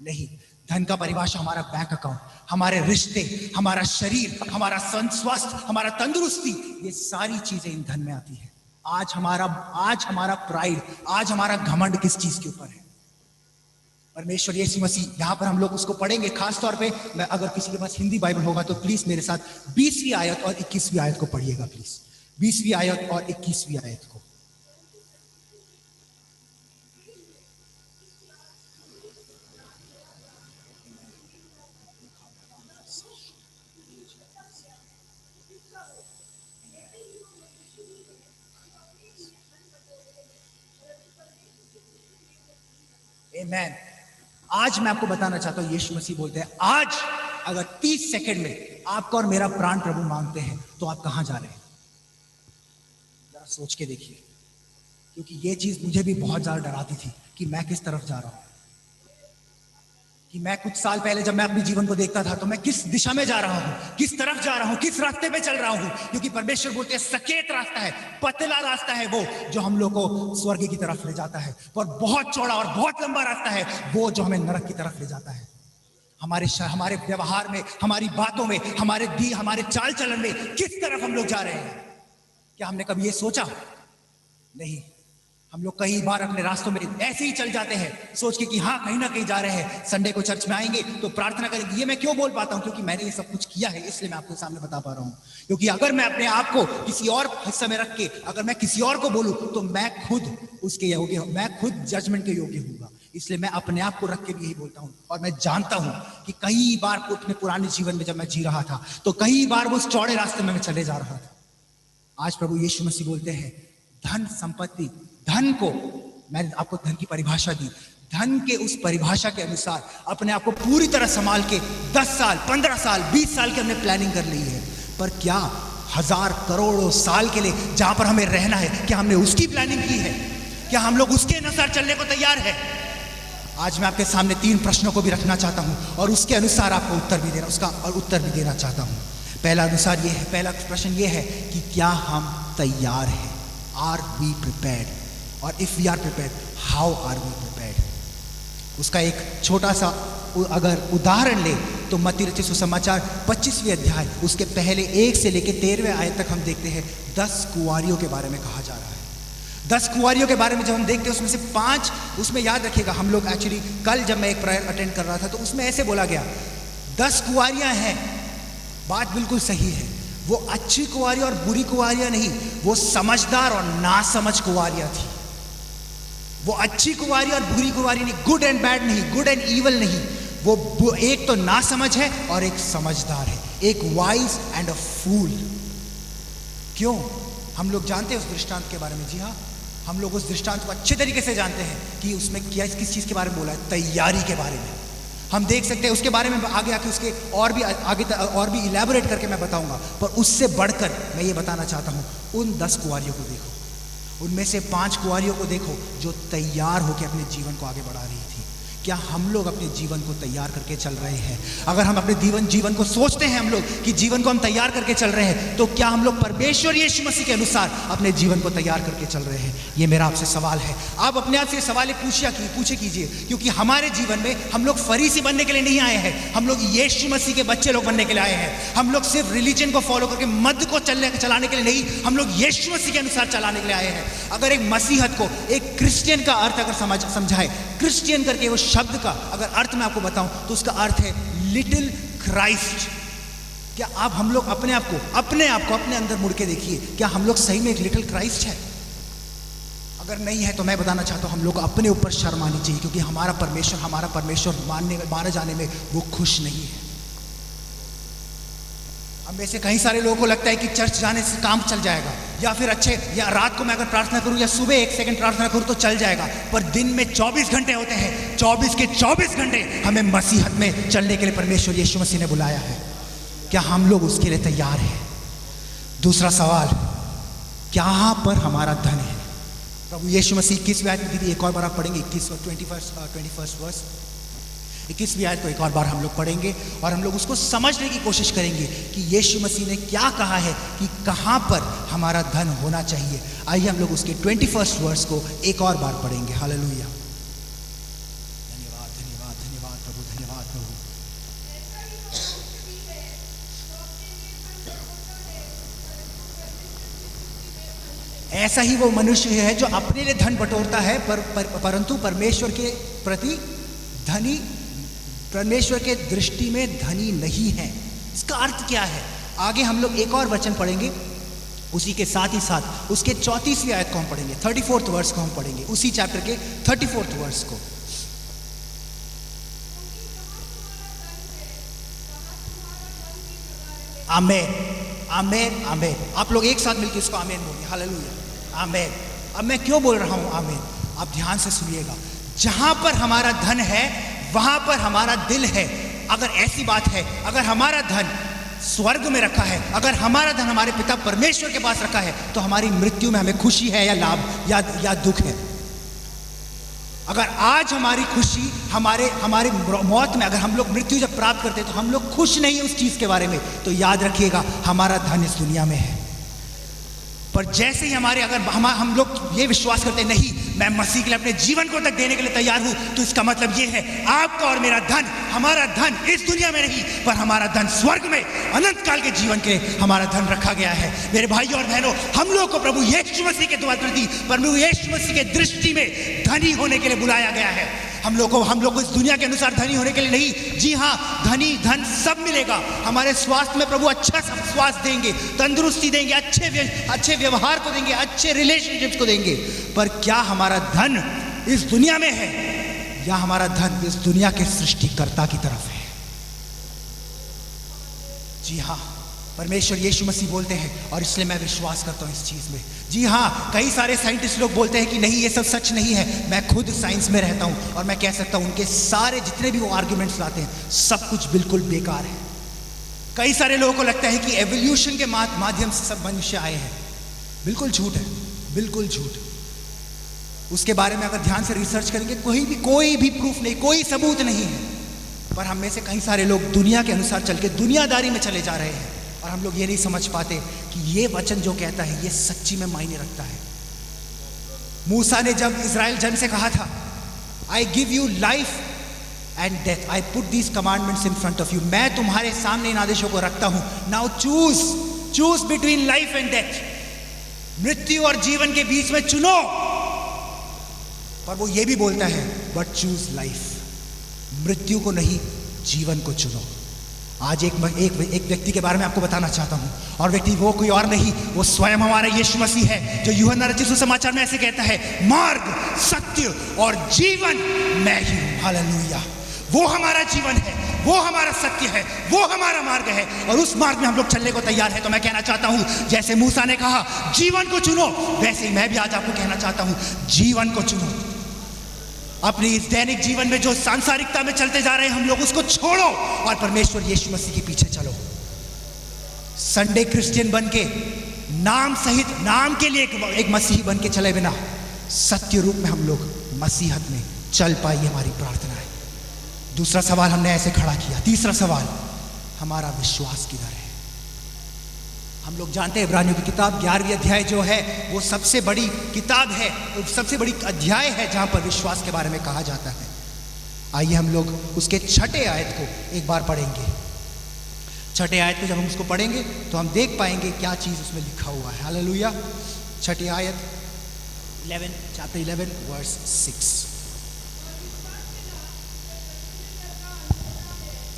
नहीं, धन का परिभाषा हमारा बैंक अकाउंट, हमारे रिश्ते, हमारा शरीर, हमारा स्वास्थ्य, हमारा तंदुरुस्ती, ये सारी चीजें इन धन में आती है। आज हमारा प्राइड, आज हमारा घमंड किस चीज के ऊपर है? परमेश्वर यीशु मसीह, यहां पर हम लोग उसको पढ़ेंगे। खास तौर पे मैं, अगर किसी के पास हिंदी बाइबल होगा तो प्लीज मेरे साथ 20वीं आयत और 21वीं आयत को पढ़िएगा प्लीज। 20वीं आयत और 21वीं आयत को। आमेन। आज मैं आपको बताना चाहता हूं, यीशु मसीह बोलते हैं आज अगर 30 सेकंड में आपका और मेरा प्राण प्रभु मांगते हैं तो आप कहां जा रहे हैं? जरा सोच के देखिए, क्योंकि ये चीज मुझे भी बहुत ज्यादा डराती थी कि मैं किस तरफ जा रहा हूं। कि मैं कुछ साल पहले जब मैं अपने जीवन को देखता था तो मैं किस दिशा में जा रहा हूं, किस तरफ जा रहा हूं, किस रास्ते पे चल रहा हूं। क्योंकि परमेश्वर बोलते हैं सकेत रास्ता है, पतला रास्ता है वो जो हम लोग को स्वर्ग की तरफ ले जाता है, और बहुत चौड़ा और बहुत लंबा रास्ता है वो जो हमें नरक की तरफ ले जाता है। हमारे व्यवहार में, हमारी बातों में, हमारे चाल चलन में किस तरफ हम लोग जा रहे हैं? क्या हमने कभी ये सोचा? नहीं। हम लोग कई बार अपने रास्तों में ऐसे ही चल जाते हैं सोच के कि हाँ कहीं ना कहीं जा रहे हैं, संडे को चर्च में आएंगे तो प्रार्थना करेंगे। ये मैं क्यों बोल पाता हूं? क्योंकि मैंने ये सब कुछ किया है, इसलिए मैं आपके सामने बता पा रहा हूं। क्योंकि अगर मैं अपने आप को किसी और हिस्से में रख के अगर मैं किसी और को बोलूं तो मैं खुद उसके योग्य, मैं खुद जजमेंट के योग्य हूंगा। इसलिए मैं अपने आप को रख के भी यही बोलता हूं। और मैं जानता हूं कि कई बार अपने पुराने जीवन में जब मैं जी रहा था तो कई बार वो चौड़े रास्ते में मैं चले जा रहा था। आज प्रभु यीशु मसीह बोलते हैं धन संपत्ति, धन को, मैंने आपको धन की परिभाषा दी, धन के उस परिभाषा के अनुसार अपने आप को पूरी तरह संभाल के 10 साल, 15 साल, 20 साल की हमने प्लानिंग कर ली है। पर क्या 1000 करोड़ों साल के लिए जहां पर हमें रहना है, क्या हमने उसकी प्लानिंग की है? क्या हम लोग उसके अनुसार चलने को तैयार है? आज मैं आपके सामने 3 प्रश्नों को भी रखना चाहता हूं और उसके अनुसार आपको उत्तर भी देना चाहता हूं। पहला प्रश्न ये है कि क्या हम तैयार हैं? Are we prepared? और if we are prepared, how are we prepared? उसका एक छोटा सा अगर उदाहरण ले तो मत्ती रचित सुसमाचार 25वें अध्याय उसके पहले 1 से लेकर 13वें आयत तक हम देखते हैं 10 कुंवारियों के बारे में कहा जा रहा है। 10 कुंवारियों के बारे में जब हम देखते हैं उसमें से 5, उसमें याद रखिएगा, हम लोग एक्चुअली कल जब मैं एक प्रेयर अटेंड कर रहा था तो उसमें ऐसे बोला गया 10 कुंवारियां हैं, बात बिल्कुल सही है। वो अच्छी कुंवारियां और बुरी कुंवारियां नहीं, वो समझदार और नासमझ कुंवारियां थी। वो अच्छी कुंवारी और बुरी कुंवारी नहीं, गुड एंड बैड नहीं, गुड एंड ईवल नहीं, वो एक तो नासमझ है और एक समझदार है, एक वाइज एंड अ फूल। क्यों? हम लोग जानते हैं उस दृष्टांत के बारे में। जी हाँ, हम लोग उस दृष्टांत को अच्छे तरीके से जानते हैं कि उसमें क्या किस चीज के बारे में बोला है, तैयारी के बारे में। हम देख सकते हैं उसके बारे में आगे आके उसके और भी इलैबोरेट करके मैं बताऊंगा, पर उससे बढ़कर मैं ये बताना चाहता हूं, उन 10 कुंवारियों को देखो, उनमें से 5 कुंवारियों को देखो जो तैयार होकर अपने जीवन को आगे बढ़ा रही थी। क्या हम लोग अपने जीवन को तैयार करके चल रहे हैं? अगर हम अपने जीवन को सोचते हैं हम लोग कि जीवन को हम तैयार करके चल रहे हैं, तो क्या हम लोग परमेश्वर यीशु मसीह के अनुसार अपने जीवन को तैयार करके चल रहे हैं? ये मेरा आपसे सवाल है। आप अपने आप से सवाल पूछे कीजिए, क्योंकि हमारे जीवन में हम लोग फरीसी बनने के लिए नहीं आए हैं, हम लोग यीशु मसीह के बच्चे लोग बनने के लिए आए हैं। हम लोग सिर्फ रिलीजन को फॉलो करके मध्य को चलाने के लिए नहीं, हम लोग यीशु मसीह के अनुसार चलाने के लिए आए हैं। अगर एक मसीहत को, एक क्रिश्चियन का अर्थ अगर समझाए, क्रिश्चियन करके वो शब्द का अगर अर्थ मैं आपको बताऊं तो उसका अर्थ है लिटिल क्राइस्ट। क्या हम लोग अपने आप को अपने अंदर मुड़ के देखिए, क्या हम लोग सही में एक लिटिल क्राइस्ट है? अगर नहीं है तो मैं बताना चाहता हूं हम लोग को अपने ऊपर शर्म आनी चाहिए, क्योंकि हमारा परमेश्वर माने जाने में वो खुश नहीं है। हम में से कई सारे लोगों को लगता है कि चर्च जाने से काम चल जाएगा, या फिर या रात को मैं अगर प्रार्थना करूं या सुबह 1 सेकंड प्रार्थना करूं तो चल जाएगा। पर दिन में 24 घंटे होते हैं, 24 के 24 घंटे हमें मसीहत में चलने के लिए परमेश्वर यीशु मसीह ने बुलाया है। क्या हम लोग उसके लिए तैयार हैं? दूसरा सवाल, क्या पर हमारा धन है? प्रभु यीशु मसीह 21वीं आयत में दीदी एक और बार आप पढ़ेंगे, 21st वर्स, 21वीं आयत को एक और बार हम लोग पढ़ेंगे और हम लोग उसको समझने की कोशिश करेंगे कि यीशु मसीह ने क्या कहा है कि कहां पर हमारा धन होना चाहिए। आइए हम लोग उसके 21st वर्स को एक और बार पढ़ेंगे। हालेलुया। धन्यवाद धन्यवाद धन्यवाद प्रभु, धन्यवाद प्रभु। ऐसा ही वो मनुष्य है जो अपने लिए धन बटोरता है परंतु परमेश्वर के प्रति धनी, परमेश्वर के दृष्टि में धनी नहीं है। इसका अर्थ क्या है? आगे हम लोग एक और वचन पढ़ेंगे, उसी के साथ ही साथ उसके 34वीं आयत को हम पढ़ेंगे, 34th वर्स को हम पढ़ेंगे, उसी चैप्टर के 34th वर्स को। आमेन आमेन आमेन। आप लोग एक साथ मिलकर इसको आमेन बोलिए। Hallelujah amen. अब मैं क्यों बोल रहा हूं आमेन, आप ध्यान से सुनिएगा। जहां पर हमारा धन है वहां पर हमारा दिल है। अगर ऐसी बात है, अगर हमारा धन स्वर्ग में रखा है, अगर हमारा धन हमारे पिता परमेश्वर के पास रखा है, तो हमारी मृत्यु में हमें खुशी है या लाभ या दुख है? अगर आज हमारी खुशी हमारे मौत में, अगर हम लोग मृत्यु जब प्राप्त करते हैं तो हम लोग खुश नहीं है उस चीज के बारे में, तो याद रखिएगा हमारा धन इस दुनिया में है। पर जैसे ही अगर हम लोग ये विश्वास करते नहीं, मैं मसीह के लिए अपने जीवन को तक देने के लिए तैयार हूं, तो इसका मतलब ये है आपका और मेरा धन, हमारा धन इस दुनिया में नहीं, पर हमारा धन स्वर्ग में अनंत काल के जीवन के लिए हमारा धन रखा गया है। मेरे भाई और बहनों, हम लोग को प्रभु यीशु मसीह के प्रति, प्रभु यीशु मसीह के दृष्टि में धनी होने के लिए बुलाया गया है। हम लोग को इस दुनिया के अनुसार धनी होने के लिए नहीं। जी हाँ, धन सब मिलेगा। हमारे स्वास्थ्य में प्रभु अच्छा स्वास्थ्य देंगे, तंदुरुस्ती देंगे, अच्छे व्यवहार को देंगे, अच्छे रिलेशनशिप्स को देंगे। पर क्या हमारा धन इस दुनिया में है या हमारा धन इस दुनिया के सृष्टिकर्ता की तरफ है? जी हाँ, परमेश्वर यीशु मसीह बोलते हैं और इसलिए मैं विश्वास करता हूं इस चीज में। जी हाँ, कई सारे साइंटिस्ट लोग बोलते हैं कि नहीं, ये सब सच नहीं है। मैं खुद साइंस में रहता हूं और मैं कह सकता हूं उनके सारे जितने भी वो आर्गुमेंट्स लाते हैं सब कुछ बिल्कुल बेकार है। कई सारे लोगों को लगता है कि एवोल्यूशन के माध्यम से सब मनुष्य आए हैं। बिल्कुल झूठ है, बिल्कुल झूठ। उसके बारे में अगर ध्यान से रिसर्च करेंगे कोई भी प्रूफ नहीं, कोई सबूत नहीं है। पर हम में से कई सारे लोग दुनिया के अनुसार चल के दुनियादारी में चले जा रहे हैं और हम लोग ये नहीं समझ पाते कि ये वचन जो कहता है ये सच्ची में मायने रखता है। मूसा ने जब इज़राइल जन से कहा था, I give you life and death, I put these commandments in front of you, मैं तुम्हारे सामने इन आदेशों को रखता हूं, now choose between life and death, मृत्यु और जीवन के बीच में चुनो। पर वो ये भी बोलता है बट चूज लाइफ, मृत्यु को नहीं जीवन को चुनो। आज एक व्यक्ति के बारे में आपको बताना चाहता हूं, और व्यक्ति वो कोई और नहीं, वो स्वयं हमारा यीशु मसीह है, जो यूहन्ना रचित सुसमाचार में ऐसे कहता है, मार्ग सत्य और जीवन मैं ही हूं। हालेलुया। वो हमारा जीवन है, वो हमारा सत्य है, वो हमारा मार्ग है, और उस मार्ग में हम लोग चलने को तैयार है। तो मैं कहना चाहता हूं, जैसे मूसा ने कहा जीवन को चुनो, वैसे ही मैं भी आज आपको कहना चाहता हूं, जीवन को चुनो। अपनी इस दैनिक जीवन में जो सांसारिकता में चलते जा रहे हैं हम लोग, उसको छोड़ो और परमेश्वर यीशु मसीह के पीछे चलो। संडे क्रिश्चियन बन के नाम सहित, नाम के लिए एक मसीही बन के चले बिना सत्य रूप में हम लोग मसीहत में चल पाए, हमारी प्रार्थना है। दूसरा सवाल हमने ऐसे खड़ा किया। तीसरा सवाल, हमारा विश्वास किधर है? हम लोग जानते हैं इब्रानियों की किताब 11वीं अध्याय जो है वो सबसे बड़ी किताब है, सबसे बड़ी अध्याय है जहां पर विश्वास के बारे में कहा जाता है। आइए हम लोग उसके 6ठे आयत को एक बार पढ़ेंगे। 6ठे आयत को जब हम उसको पढ़ेंगे तो हम देख पाएंगे क्या चीज उसमें लिखा हुआ है। हालेलुया। 6ठे आयत 11 चैप्टर 11 वर्स 6।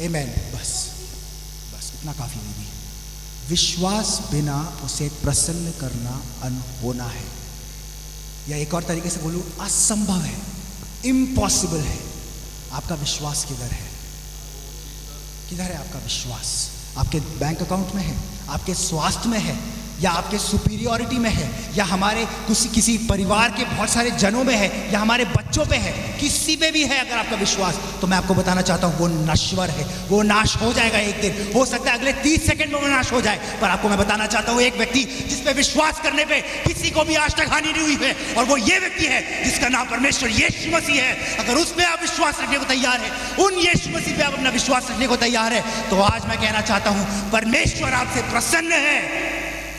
आमीन। बस इतना काफी नहीं। विश्वास बिना उसे प्रसन्न करना अनहोना है, या एक और तरीके से बोलूं, असंभव है, इम्पॉसिबल है। आपका विश्वास किधर है? किधर है आपका विश्वास? आपके बैंक अकाउंट में है, आपके स्वास्थ्य में है, या आपके सुपीरियरिटी में है, या हमारे किसी परिवार के बहुत सारे जनों में है, या हमारे बच्चों पे है? किसी पे भी है अगर आपका विश्वास, तो मैं आपको बताना चाहता हूं वो नश्वर है, वो नाश हो जाएगा एक दिन। हो सकता है अगले 30 सेकंड में वो नाश हो जाए, पर आपको मैं बताना चाहता हूं एक व्यक्ति जिस पे विश्वास करने पे किसी को भी आज तक हानि नहीं हुई है, और वो ये व्यक्ति है जिसका नाम परमेश्वर यीशु मसीह है। अगर उस पे आप विश्वास रखने को तैयार है, उन यीशु मसीह पे आप अपना विश्वास रखने को तैयार है, तो आज मैं कहना चाहता हूं परमेश्वर आपसे प्रसन्न है।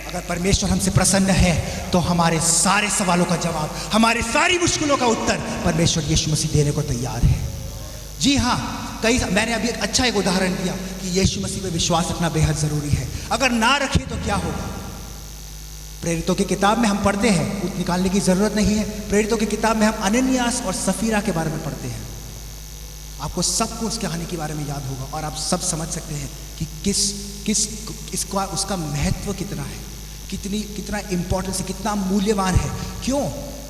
अगर परमेश्वर हमसे प्रसन्न है तो हमारे सारे सवालों का जवाब, हमारे सारी मुश्किलों का उत्तर परमेश्वर यीशु मसीह देने को तैयार है। जी हाँ, मैंने अभी एक उदाहरण दिया कि यीशु मसीह पे विश्वास रखना बेहद जरूरी है। अगर ना रखें तो क्या होगा? प्रेरितों की किताब में हम पढ़ते हैं, उत निकालने की जरूरत नहीं है। प्रेरितों की किताब में हम अननियास और सफीरा के बारे में पढ़ते हैं। आपको सबको उस कहानी के बारे में याद होगा, और आप सब समझ सकते हैं कि उसका महत्व कितना है, कितना इंपॉर्टेंस है, कितना मूल्यवान है। क्यों?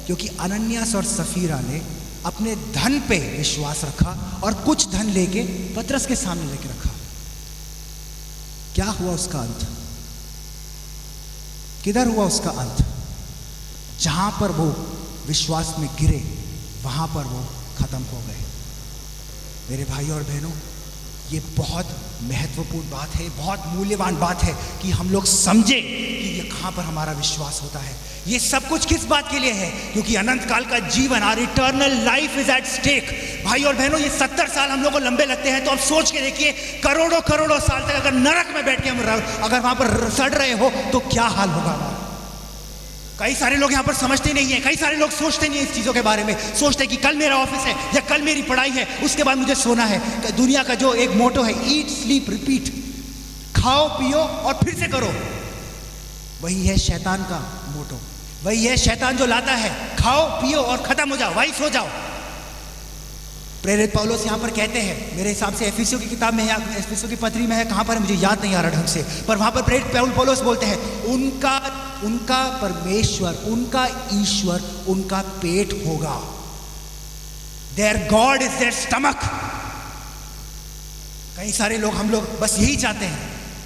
क्योंकि अनन्यास और सफीरा ने अपने धन पे विश्वास रखा और कुछ धन लेके पतरस के सामने लेके रखा। क्या हुआ उसका अंत? किधर हुआ उसका अंत? जहां पर वो विश्वास में गिरे वहां पर वो खत्म हो गए। मेरे भाई और बहनों, ये बहुत महत्वपूर्ण बात है, बहुत मूल्यवान बात है कि हम लोग समझे कि ये कहां पर हमारा विश्वास होता है। ये सब कुछ किस बात के लिए है? क्योंकि अनंत काल का जीवन, our eternal life is at stake. भाई और बहनों, ये 70 साल हम लोग को लंबे लगते हैं, तो आप सोच के देखिए, करोड़ों साल तक अगर नरक में बैठ के हम अगर वहां पर सड़ रहे हो तो क्या हाल होगा हमारा। कई सारे लोग यहाँ पर समझते नहीं है, कई सारे लोग सोचते नहीं है इस चीजों के बारे में। सोचते हैं कि कल मेरा ऑफिस है या कल मेरी पढ़ाई है, उसके बाद मुझे सोना है। दुनिया का जो एक मोटो है, ईट स्लीप रिपीट, खाओ पियो और फिर से करो, वही है शैतान का मोटो। वही है शैतान जो लाता है, खाओ पियो और खत्म हो जाओ, वही सो जाओ। प्रेरित पौलुस यहाँ पर कहते हैं, मेरे हिसाब से एफिसियों की किताब में है, एफिसियों की पत्री में है, कहाँ पर है मुझे याद नहीं आ रहा ढंग से, पर वहाँ पर प्रेरित पौलुस बोलते हैं, उनका परमेश्वर, उनका ईश्वर उनका पेट होगा। Their God is their stomach. कई सारे लोग, हम लोग बस यही चाहते हैं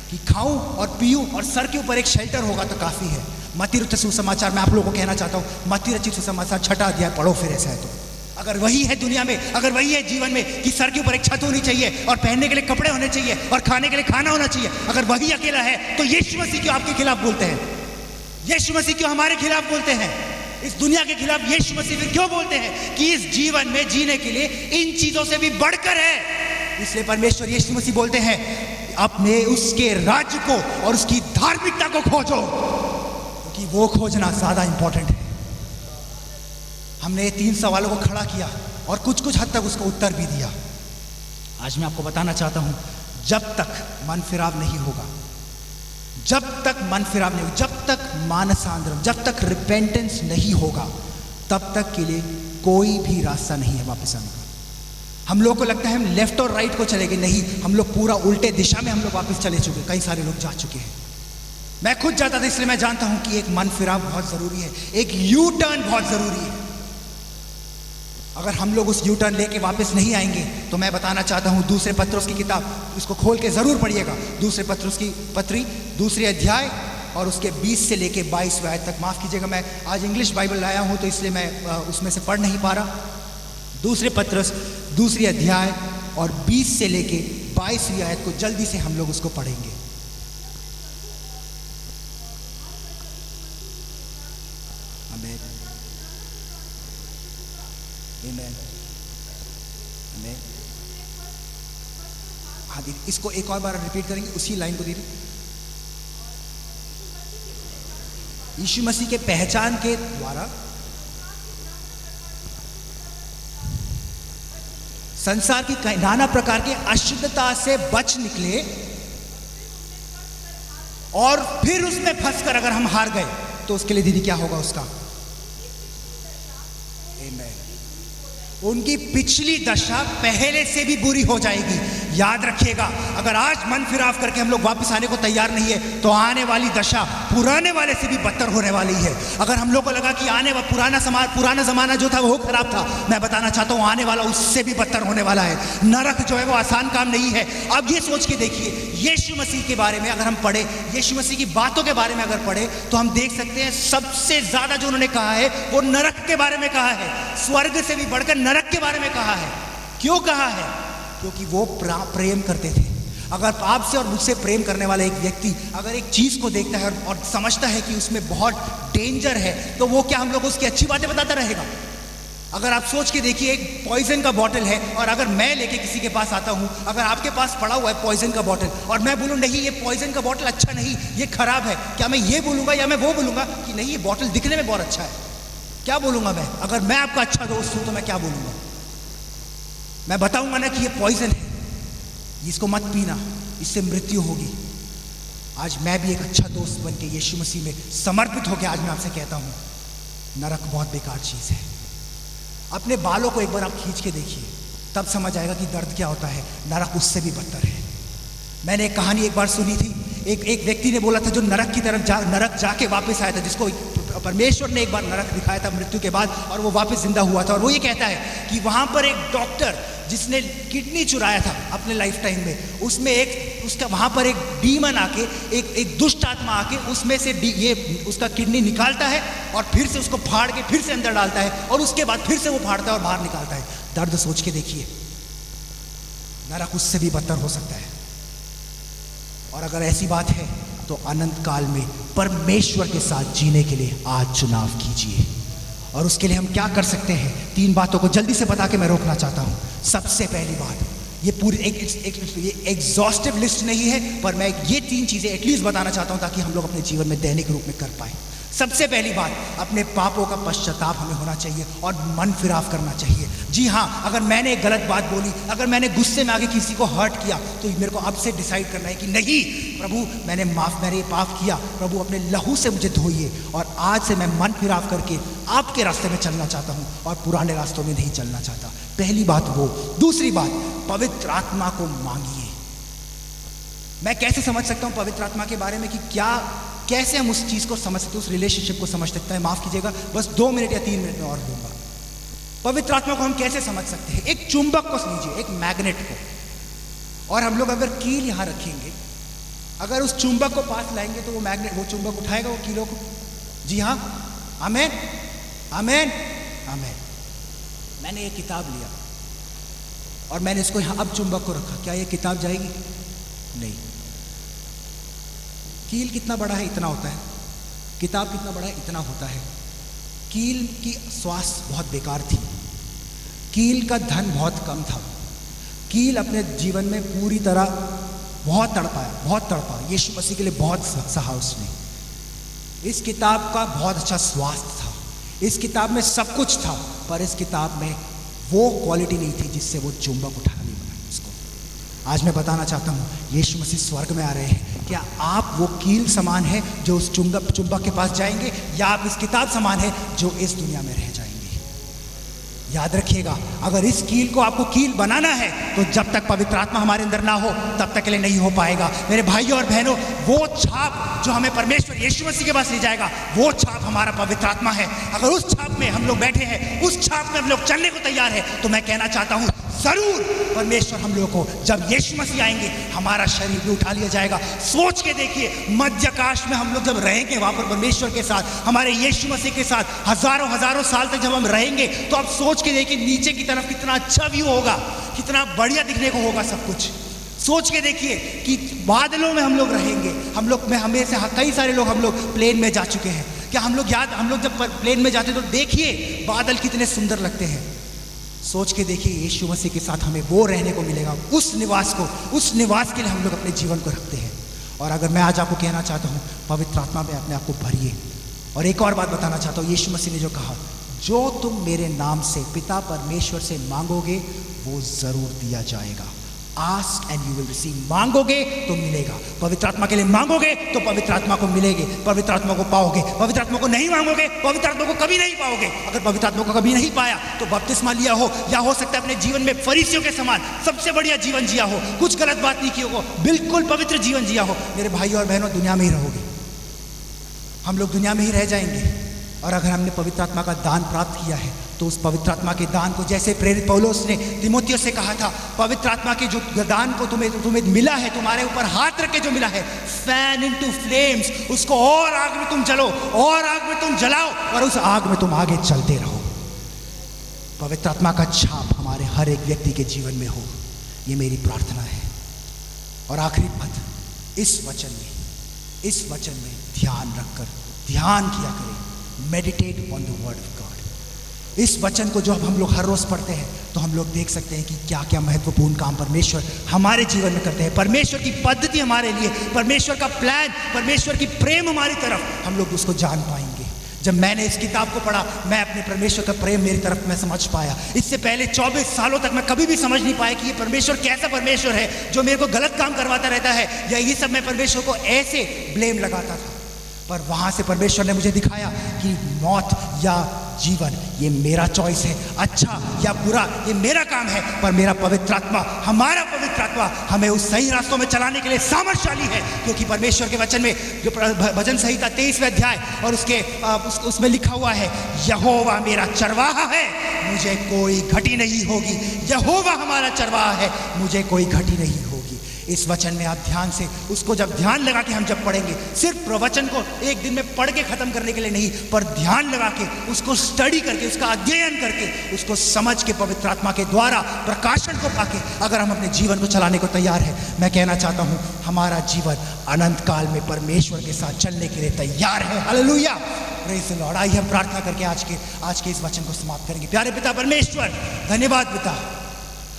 कि खाऊं और पीऊं और सर के ऊपर एक शेल्टर होगा तो काफी है। मत्ती रचित सुसमाचार में आप लोगों को कहना चाहता हूं, मत्ती रचित सुसमाचार 6ठा अध्याय पढ़ो फिर, ऐसा है तो। अगर वही है दुनिया में, अगर वही है जीवन में कि सर के ऊपर एक छत होनी चाहिए और पहनने के लिए कपड़े होने चाहिए और खाने के लिए खाना होना चाहिए, अगर वही अकेला है तो यीशु मसीह क्यों आपके खिलाफ बोलते हैं? यीशु मसीह क्यों हमारे खिलाफ बोलते हैं? इस दुनिया के खिलाफ यीशु मसीह फिर क्यों बोलते हैं कि इस जीवन में जीने के लिए इन चीजों से भी बढ़कर है। इसलिए परमेश्वर यीशु मसीह बोलते हैं अपने उसके राज्य को और उसकी धार्मिकता को खोजो, क्योंकि वो खोजना ज्यादा इंपॉर्टेंट है। हमने 3 सवालों को खड़ा किया और कुछ हद तक उसका उत्तर भी दिया। आज मैं आपको बताना चाहता हूं, जब तक मन फिराव नहीं होगा, जब तक मन फिराव नहीं होगा, जब तक मानसांतरण, जब तक रिपेंटेंस नहीं होगा, तब तक के लिए कोई भी रास्ता नहीं है वापस आने का। हम लोगों को लगता है हम लेफ्ट और राइट को चले गए, नहीं, हम लोग पूरा उल्टे दिशा में हम लोग वापस चले चुके। कई सारे लोग जा चुके हैं। मैं खुद जाता था, इसलिए मैं जानता हूं कि एक मन फिराव बहुत जरूरी है, एक यू टर्न बहुत जरूरी है। अगर हम लोग उस यू टर्न लेके वापस नहीं आएंगे तो मैं बताना चाहता हूं, दूसरे पत्रुस की किताब, इसको खोल के जरूर पढ़िएगा। दूसरे पत्रुस की पत्री, दूसरे अध्याय और उसके 20 से लेके 22वें आयत तक। माफ कीजिएगा, मैं आज इंग्लिश बाइबल लाया हूं तो इसलिए मैं उसमें से पढ़ नहीं पा रहा। दूसरे पत्रुस दूसरी अध्याय और 20 से लेके 22वीं आयत को जल्दी से हम लोग उसको पढ़ेंगे। आमीन, आमीन, आमीन। हाँ, इसको एक और बार रिपीट करेंगे, उसी लाइन को दीजिए। यीशु मसीह के पहचान के द्वारा संसार की नाना प्रकार की अशुद्धता से बच निकले और फिर उसमें फंसकर अगर हम हार गए तो उसके लिए दीदी क्या होगा उसका? आमीन। उनकी पिछली दशा पहले से भी बुरी हो जाएगी। याद रखिएगा, अगर आज मन फिराव करके हम लोग वापस आने को तैयार नहीं है तो आने वाली दशा पुराने वाले से भी बदतर होने वाली है। अगर हम लोग को लगा कि पुराना जमाना जो था वो खराब था, मैं बताना चाहता हूँ आने वाला उससे भी बदतर होने वाला है। नरक जो है वो आसान काम नहीं है। अब ये सोच के देखिए, यीशु मसीह के बारे में अगर हम पढ़े, यीशु मसीह की बातों के बारे में अगर पढ़े तो हम देख सकते हैं सबसे ज्यादा जो उन्होंने कहा है वो नरक के बारे में कहा है। स्वर्ग से भी बढ़कर नरक के बारे में कहा है। क्यों कहा है? क्योंकि वो प्रेम करते थे। अगर आपसे और मुझसे प्रेम करने वाला एक व्यक्ति अगर एक चीज को देखता है और समझता है कि उसमें बहुत डेंजर है तो वो क्या हम लोग उसकी अच्छी बातें बताता रहेगा? अगर आप सोच के देखिए, एक पॉइजन का बॉटल है और अगर मैं लेके किसी के पास आता हूं, अगर आपके पास पड़ा हुआ है पॉइजन का बॉटल और मैं बोलूं नहीं ये पॉइजन का बॉटल अच्छा नहीं, ये खराब है, क्या मैं ये बोलूंगा या मैं वो बोलूंगा कि नहीं ये बॉटल दिखने में बहुत अच्छा है? क्या बोलूंगा मैं? अगर मैं आपका अच्छा दोस्त हूं तो मैं क्या बोलूंगा? मैं बताऊंगा ना कि ये पॉइजन है, इसको मत पीना, इससे मृत्यु होगी। आज मैं भी एक अच्छा दोस्त बन के यीशु मसीह में समर्पित होकर आज मैं आपसे कहता हूं, नरक बहुत बेकार चीज है। अपने बालों को एक बार आप खींच के देखिए, तब समझ आएगा कि दर्द क्या होता है। नरक उससे भी बदतर है। मैंने एक कहानी एक बार सुनी थी, एक व्यक्ति ने बोला था जो नरक की तरफ नरक जाके वापस आया था, जिसको परमेश्वर ने एक बार नरक दिखाया था मृत्यु के बाद और वो वापस जिंदा हुआ था। और वो ये कहता है कि वहां पर एक डॉक्टर जिसने किडनी चुराया था अपने लाइफ टाइम में, उसमें उसका वहां पर एक डीमन आके, एक दुष्ट आत्मा आके उसमें से ये उसका किडनी निकालता है और फिर से उसको फाड़ के फिर से अंदर डालता है और उसके बाद फिर से वो फाड़ता है और बाहर निकालता है। दर्द सोच के देखिए, नरक उससे भी बदतर हो सकता है। और अगर ऐसी बात है तो अनंत काल में परमेश्वर के साथ जीने के लिए आज चुनाव कीजिए। और उसके लिए हम क्या कर सकते हैं? 3 बातों को जल्दी से बता के मैं रोकना चाहता हूं। सबसे पहली बात, ये पूरी एक एग्जॉस्टिव लिस्ट नहीं है, पर मैं ये 3 चीजें एटलीस्ट बताना चाहता हूं ताकि हम लोग अपने जीवन में दैनिक रूप में कर पाए। सबसे पहली बात, अपने पापों का पश्चाताप हमें होना चाहिए और मन फिराव करना चाहिए। जी हाँ, अगर मैंने एक गलत बात बोली, अगर मैंने गुस्से में आगे किसी को हर्ट किया, तो मेरे को अब से डिसाइड करना है कि नहीं प्रभु, मैंने ये पाप किया, प्रभु अपने लहू से मुझे धोइए और आज से मैं मन फिराव करके आपके रास्ते में चलना चाहता हूँ और पुराने रास्तों में नहीं चलना चाहता। पहली बात वो। दूसरी बात, पवित्र आत्मा को मांगिए। मैं कैसे समझ सकता हूँ पवित्र आत्मा के बारे में कि कैसे हम उस चीज को समझ सकते हैं, उस रिलेशनशिप को समझ सकते हैं? माफ कीजिएगा, बस 2 मिनट या 3 मिनट में और दूंगा। पवित्र आत्मा को हम कैसे समझ सकते हैं? एक चुंबक को समझिए, एक मैग्नेट को, और हम लोग अगर कील यहां रखेंगे, अगर उस चुंबक को पास लाएंगे तो वो चुंबक उठाएगा वो कीलों को। जी हाँ, आमेन, आमेन, आमेन। मैंने एक किताब लिया और मैंने इसको यहां अब चुंबक को रखा, क्या ये किताब जाएगी? नहीं। कील कितना बड़ा है? इतना होता है। किताब कितना बड़ा है? इतना होता है। कील की स्वास्थ्य बहुत बेकार थी, कील का धन बहुत कम था, कील अपने जीवन में पूरी तरह बहुत तड़पा, यीशु मसीह के लिए बहुत सहा उसने। इस किताब का बहुत अच्छा स्वास्थ्य था, इस किताब में सब कुछ था, पर इस किताब में वो क्वालिटी नहीं थी जिससे वो चुंबक उठा नहीं पाया उसको। आज मैं बताना चाहता हूँ, यीशु मसीह स्वर्ग में आ रहे हैं। क्या आप वो कील समान है जो उस चुंबक के पास जाएंगे, या आप इस किताब समान है जो इस दुनिया में रह जाएंगे? याद रखिएगा, अगर इस कील को आपको कील बनाना है तो जब तक पवित्र आत्मा हमारे अंदर ना हो तब तक के लिए नहीं हो पाएगा। मेरे भाइयों और बहनों, वो छाप जो हमें परमेश्वर यीशु मसीह के पास ले जाएगा, वो छाप हमारा पवित्र आत्मा है। अगर उस छाप में हम लोग बैठे हैं, उस छाप में हम लोग चलने को तैयार है, तो मैं कहना चाहता हूँ जरूर परमेश्वर हम लोग को जब यीशु मसीह आएंगे हमारा शरीर भी उठा लिया जाएगा। सोच के देखिए, मध्य आकाश में हम लोग जब रहेंगे वहां पर परमेश्वर के साथ, हमारे यीशु मसीह के साथ हजारों साल तक जब हम रहेंगे, तो आप सोच के देखिए नीचे की तरफ कितना अच्छा व्यू होगा, कितना बढ़िया दिखने को होगा सब कुछ। सोच के देखिए कि बादलों में हम लोग रहेंगे। हम लोग में हमें से कई सारे लोग हम लोग प्लेन में जा चुके हैं। क्या हम लोग जब प्लेन में जाते तो देखिए बादल कितने सुंदर लगते हैं। सोच के देखिए, यीशु मसीह के साथ हमें वो रहने को मिलेगा, उस निवास के लिए हम लोग अपने जीवन को रखते हैं। और अगर मैं आज आपको कहना चाहता हूँ, पवित्र आत्मा में अपने आप को भरिए। और एक और बात बताना चाहता हूँ, यीशु मसीह ने जो कहा, जो तुम मेरे नाम से पिता परमेश्वर से मांगोगे वो जरूर दिया जाएगा। Ask and you will receive, मांगोगे तो मिलेगा। पवित्र आत्मा के लिए मांगोगे तो पवित्र आत्मा को मिलेगी, पवित्र आत्मा को पाओगे। पवित्र आत्मा को नहीं मांगोगे, पवित्र आत्मा को कभी नहीं पाओगे। अगर पवित्र आत्मा को कभी नहीं पाया तो बपतिस्मा लिया हो, या हो सकता है अपने जीवन में फरीसियों के समान सबसे बढ़िया जीवन जिया हो, कुछ गलत बात नहीं की हो, बिल्कुल पवित्र जीवन जिया हो, मेरे भाइयों और बहनों, दुनिया में ही रहोगे। हम लोग दुनिया में ही रह जाएंगे। और अगर हमने पवित्र आत्मा का दान प्राप्त किया है तो उस पवित्र आत्मा के दान को, जैसे प्रेरित पौलुस ने तीमुथियुस से कहा था, पवित्र आत्मा के जो दान को तुम्हें मिला है, तुम्हारे ऊपर हाथ रख के जो मिला है, फैन इनटू फ्लेम्स, उसको और आग में तुम जलो, और आग में तुम जलाओ, और उस आग में तुम आगे चलते रहो। पवित्र आत्मा का छाप हमारे हर एक व्यक्ति के जीवन में हो, ये मेरी प्रार्थना है। और आखिरी पद, इस वचन में ध्यान रखकर ध्यान किया करें, meditate on the word of God. इस वचन को जब हम लोग हर रोज पढ़ते हैं तो हम लोग देख सकते हैं कि क्या क्या महत्वपूर्ण काम परमेश्वर हमारे जीवन में करते हैं। परमेश्वर की पद्धति हमारे लिए, परमेश्वर का प्लान, परमेश्वर की प्रेम हमारी तरफ, हम लोग उसको जान पाएंगे। जब मैंने इस किताब को पढ़ा, मैं अपने परमेश्वर का प्रेम मेरी तरफ मैं समझ पाया। इससे पहले 24 सालों तक मैं कभी भी समझ नहीं पाया कि ये परमेश्वर कैसा परमेश्वर है जो मेरे को गलत काम करवाता रहता है, या ये सब मैं परमेश्वर को ऐसे ब्लेम लगाता था। पर वहां से परमेश्वर ने मुझे दिखाया कि मौत या जीवन ये मेरा चॉइस है, अच्छा या बुरा ये मेरा काम है, पर मेरा पवित्र आत्मा, हमारा पवित्र आत्मा हमें उस सही रास्तों में चलाने के लिए सामर्थ्यशाली है। क्योंकि परमेश्वर के वचन में, जो भजन संहिता 23वें अध्याय और उसमें लिखा हुआ है, यहोवा मेरा चरवाहा है, मुझे कोई घटी नहीं होगी। यहोवा हमारा चरवाहा है, मुझे कोई घटी नहीं होगी। इस वचन में आप ध्यान से उसको जब ध्यान लगा के हम जब पढ़ेंगे, सिर्फ प्रवचन को एक दिन में पढ़ के खत्म करने के लिए नहीं, पर ध्यान लगा के उसको स्टडी करके, उसका अध्ययन करके, उसको समझ के, पवित्र आत्मा के द्वारा प्रकाशन को पाके अगर हम अपने जीवन को चलाने को तैयार है, मैं कहना चाहता हूं हमारा जीवन अनंत काल में परमेश्वर के साथ चलने के लिए तैयार है। Hallelujah, praise the Lord. आइए हम प्रार्थना करके आज के इस वचन को समाप्त करेंगे। प्यारे पिता परमेश्वर, धन्यवाद पिता,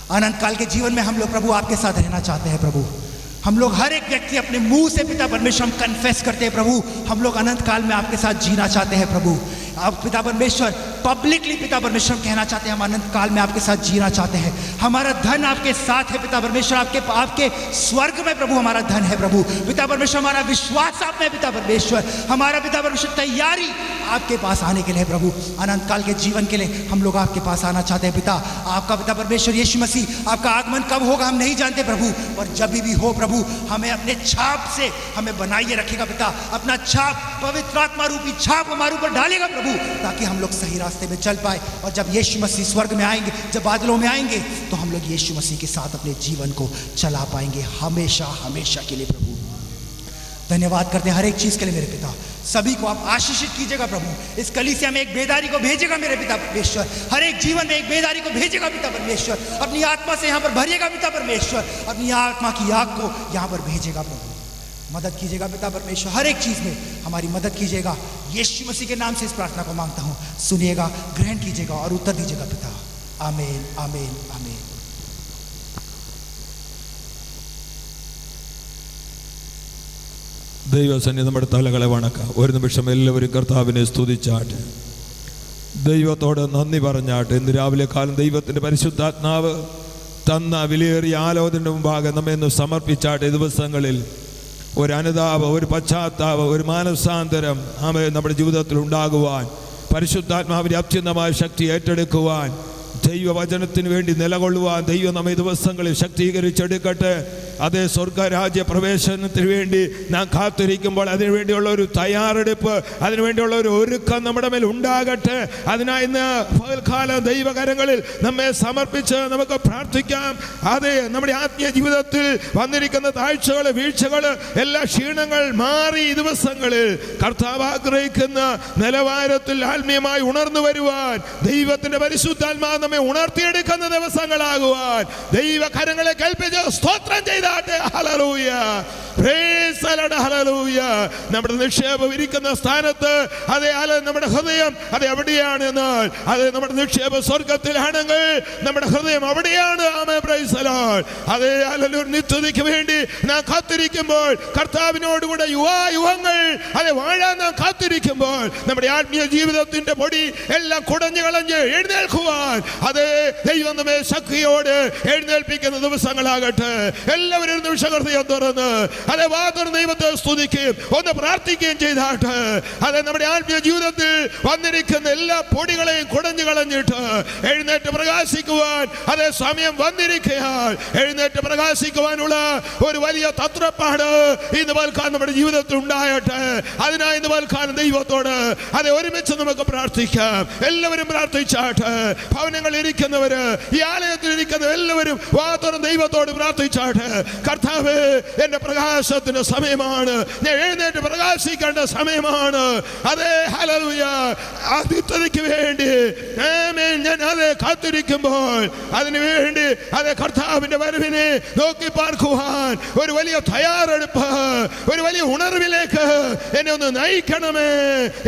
अनंत काल के जीवन में हम लोग प्रभु आपके साथ रहना चाहते हैं। प्रभु हम लोग हर एक व्यक्ति अपने मुंह से पिता परमेश्वर हम कन्फेस करते हैं प्रभु, हम लोग अनंत काल में आपके साथ जीना चाहते हैं प्रभु। आप पिता परमेश्वर पब्लिकली पिता परमेश्वर कहना चाहते हैं हम अनंत काल में आपके साथ जीना चाहते हैं। हमारा धन आपके साथ है पिता परमेश्वर, आपके स्वर्ग में प्रभु हमारा धन है प्रभु। पिता परमेश्वर हमारा विश्वास आप में पिता परमेश्वर, हमारा पिता परमेश्वर तैयारी आपके पास आने के लिए प्रभु। अनंत काल के जीवन के लिए हम लोग आपके पास आना चाहते हैं पिता। आपका पिता परमेश्वर यीशु मसीह, आपका आगमन कब होगा हम नहीं जानते प्रभु, पर जब भी हो प्रभु हमें अपने छाप से हमें बनाइए रखेगा पिता। अपना छाप, पवित्र आत्मा रूपी छाप हमारे ऊपर डालेगा प्रभु, ताकि हम लोग सही रास्ते में चल पाए। और जब यीशु मसीह स्वर्ग में आएंगे, जब बादलों में आएंगे, तो हम लोग यीशु मसीह के साथ अपने जीवन को चला पाएंगे हमेशा हमेशा के लिए प्रभु। धन्यवाद करते हैं हर एक चीज के लिए मेरे पिता। सभी को आप आशीषित कीजिएगा प्रभु। इस कलीसिया में एक बेदारी को भेजेगा मेरे पिता परमेश्वर, हर एक जीवन में एक बेदारी को भेजेगा पिता परमेश्वर। अपनी आत्मा से यहाँ पर भरिएगा पिता परमेश्वर, अपनी आत्मा की आग को यहाँ पर भेजेगा प्रभु। मदद कीजिएगा पिता परमेश्वर, हर एक चीज में हमारी मदद कीजिएगा। यीशु मसीह के नाम से इस प्रार्थना को मांगता हूँ, सुनिएगा, ग्रहण कीजिएगा और उत्तर दीजिएगा पिता। आमीन, आमीन, आमीन। ദൈവസന്നിധി നമ്മുടെ തലകളെ വണക്കാം. ഒരു നിമിഷം എല്ലാവരും കർത്താവിനെ സ്തുതിച്ചാട്ടെ, ദൈവത്തോട് നന്ദി പറഞ്ഞാട്ടെ. ഇന്ന് രാവിലെ കാലം ദൈവത്തിൻ്റെ പരിശുദ്ധാത്മാവ് തന്ന വിലയേറിയ ആലോചനയുടെ മുമ്പാകെ നമ്മെ ഒന്ന് സമർപ്പിച്ചാട്ടെ. ദിവസങ്ങളിൽ ഒരു അനുതാപം, ഒരു പശ്ചാത്താപം, ഒരു മാനസാന്തരം നമ്മുടെ ജീവിതത്തിൽ ഉണ്ടാകുവാൻ, പരിശുദ്ധാത്മാവിൻ്റെ അത്യുന്നതമായ ശക്തി ഏറ്റെടുക്കുവാൻ, ദൈവവചനത്തിന് വേണ്ടി നിലകൊള്ളുവാൻ ദൈവം നമ്മെ ദിവസങ്ങളിൽ ശക്തീകരിച്ചെടുക്കട്ടെ. അതേ സ്വർഗരാജ്യ പ്രവേശനത്തിന് വേണ്ടി നാം കാത്തിരിക്കുമ്പോൾ അതിനുവേണ്ടിയുള്ള ഒരു തയ്യാറെടുപ്പ്, അതിനുവേണ്ടിയുള്ള ഒരു ഒരുക്കം നമ്മുടെ മേൽ ഉണ്ടാകട്ടെ. അതിനായി ഇന്ന് പകൽക്കാലം ദൈവകരങ്ങളിൽ നമ്മെ സമർപ്പിച്ച് നമുക്ക് പ്രാർത്ഥിക്കാം. അതെ, നമ്മുടെ ആത്മീയ ജീവിതത്തിൽ വന്നിരിക്കുന്ന താഴ്ചകൾ, വീഴ്ചകൾ, എല്ലാ ക്ഷീണങ്ങൾ മാറി ഈ ദിവസങ്ങളിൽ കർത്താവ് ആഗ്രഹിക്കുന്ന നിലവാരത്തിൽ ആത്മീയമായി ഉണർന്നു വരുവാൻ, ദൈവത്തിന്റെ പരിശുദ്ധാത്മാവ് നമ്മെ ഉണർത്തിയെടുക്കുന്ന ദിവസങ്ങളാകുവാൻ ദൈവകരങ്ങളെ കൽപ്പിച്ച് സ്തോത്രം ചെയ്താട്ടെ. ഹല്ലേലൂയ, പ്രൈസ് ദി ലോർഡ്, ഹല്ലേലൂയ. നമ്മുടെ നിക്ഷേപം ഇരിക്കുന്ന സ്ഥാനത്ത്, അതെ, നമ്മുടെ ഹൃദയം അത് എവിടെയാണ് എന്നാൽ അത് നമ്മുടെ നിക്ഷേപം സ്വർഗത്തിലാണെങ്കിൽ നമ്മുടെ ഹൃദയം അവിടെയാണ്. ആമേൻ, പ്രൈസ് ദി ലോർഡ്. അതെ, ഹല്ലേലൂയ. നിത്യതയ്ക്ക് വേണ്ടി നാം കാത്തിരിക്കുമ്പോൾ, കർത്താവിനോടുകൂടെ യുവായുഗങ്ങൾ അതെ വാഴാൻ നാം കാത്തിരിക്കുമ്പോൾ, നമ്മുടെ ആത്മീയ ജീവിതത്തിന്റെ പൊടി എല്ലാം കുടഞ്ഞു കളഞ്ഞ് എഴുന്നേൽക്കുവാൻ അതെ ദൈവം നമ്മെ ശക്തിയോട് എഴുന്നേൽപ്പിക്കുന്ന ദിവസങ്ങളാകട്ടെ. എല്ലാവരും ഒരു നിമിഷം ഹൃദയം തുറന്ന് അതെ വാതുറ ദൈവത്തെ സ്തുതിക്കുകയും ഒന്ന് പ്രാർത്ഥിക്കുകയും ചെയ്താട്ട് അതെ നമ്മുടെ ആത്മീയ ജീവിതത്തിൽ വന്നിരിക്കുന്ന എല്ലാ പൊടികളെയും കുടഞ്ഞു കളഞ്ഞിട്ട് എഴുന്നേറ്റ് പ്രകാശിക്കുവാൻ അതെ സമയം വന്നിരിക്കുകയാൽ എഴുന്നേറ്റ് പ്രകാശിക്കുവാനുള്ള ഒരു വലിയ തത്രപ്പാട് ഇന്ന് പൽക്കാലം നമ്മുടെ ജീവിതത്തിൽ ഉണ്ടായിട്ട് അതിനായി ഇന്ന് പൽക്കാലം ദൈവത്തോട് അതെ ഒരുമിച്ച് നമുക്ക് പ്രാർത്ഥിക്കാം. എല്ലാവരും പ്രാർത്ഥിച്ചാട്ട്, ഭവനങ്ങളിൽ ഇരിക്കുന്നവര്, ഈ ആലയത്തിൽ ഇരിക്കുന്ന എല്ലാവരും വാതുറ ദൈവത്തോട് പ്രാർത്ഥിച്ചാട്ട്, കർത്താവേ എന്റെ പ്രകാശത്തിന്റെ സമയമാണ്, ഞാൻ എഴുന്നേറ്റ് പ്രകാശിക്കേണ്ട സമയമാണ്. അതെ, ഹല്ലേലൂയ. ആദിത്യതയ്ക്ക് വേണ്ടി ആമേൻ ഞാൻ അതെ കാത്തിരിക്കുമ്പോൾ അതിനു വേണ്ടി അതെ കർത്താവിന്റെ വരവിനെ നോക്കി പാർക്കുവാൻ ഒരു വലിയ തയ്യാറെടുപ്പ്, ഒരു വലിയ ഉണർവിലേക്ക് എന്നെ ഒന്ന് നയിക്കണമേ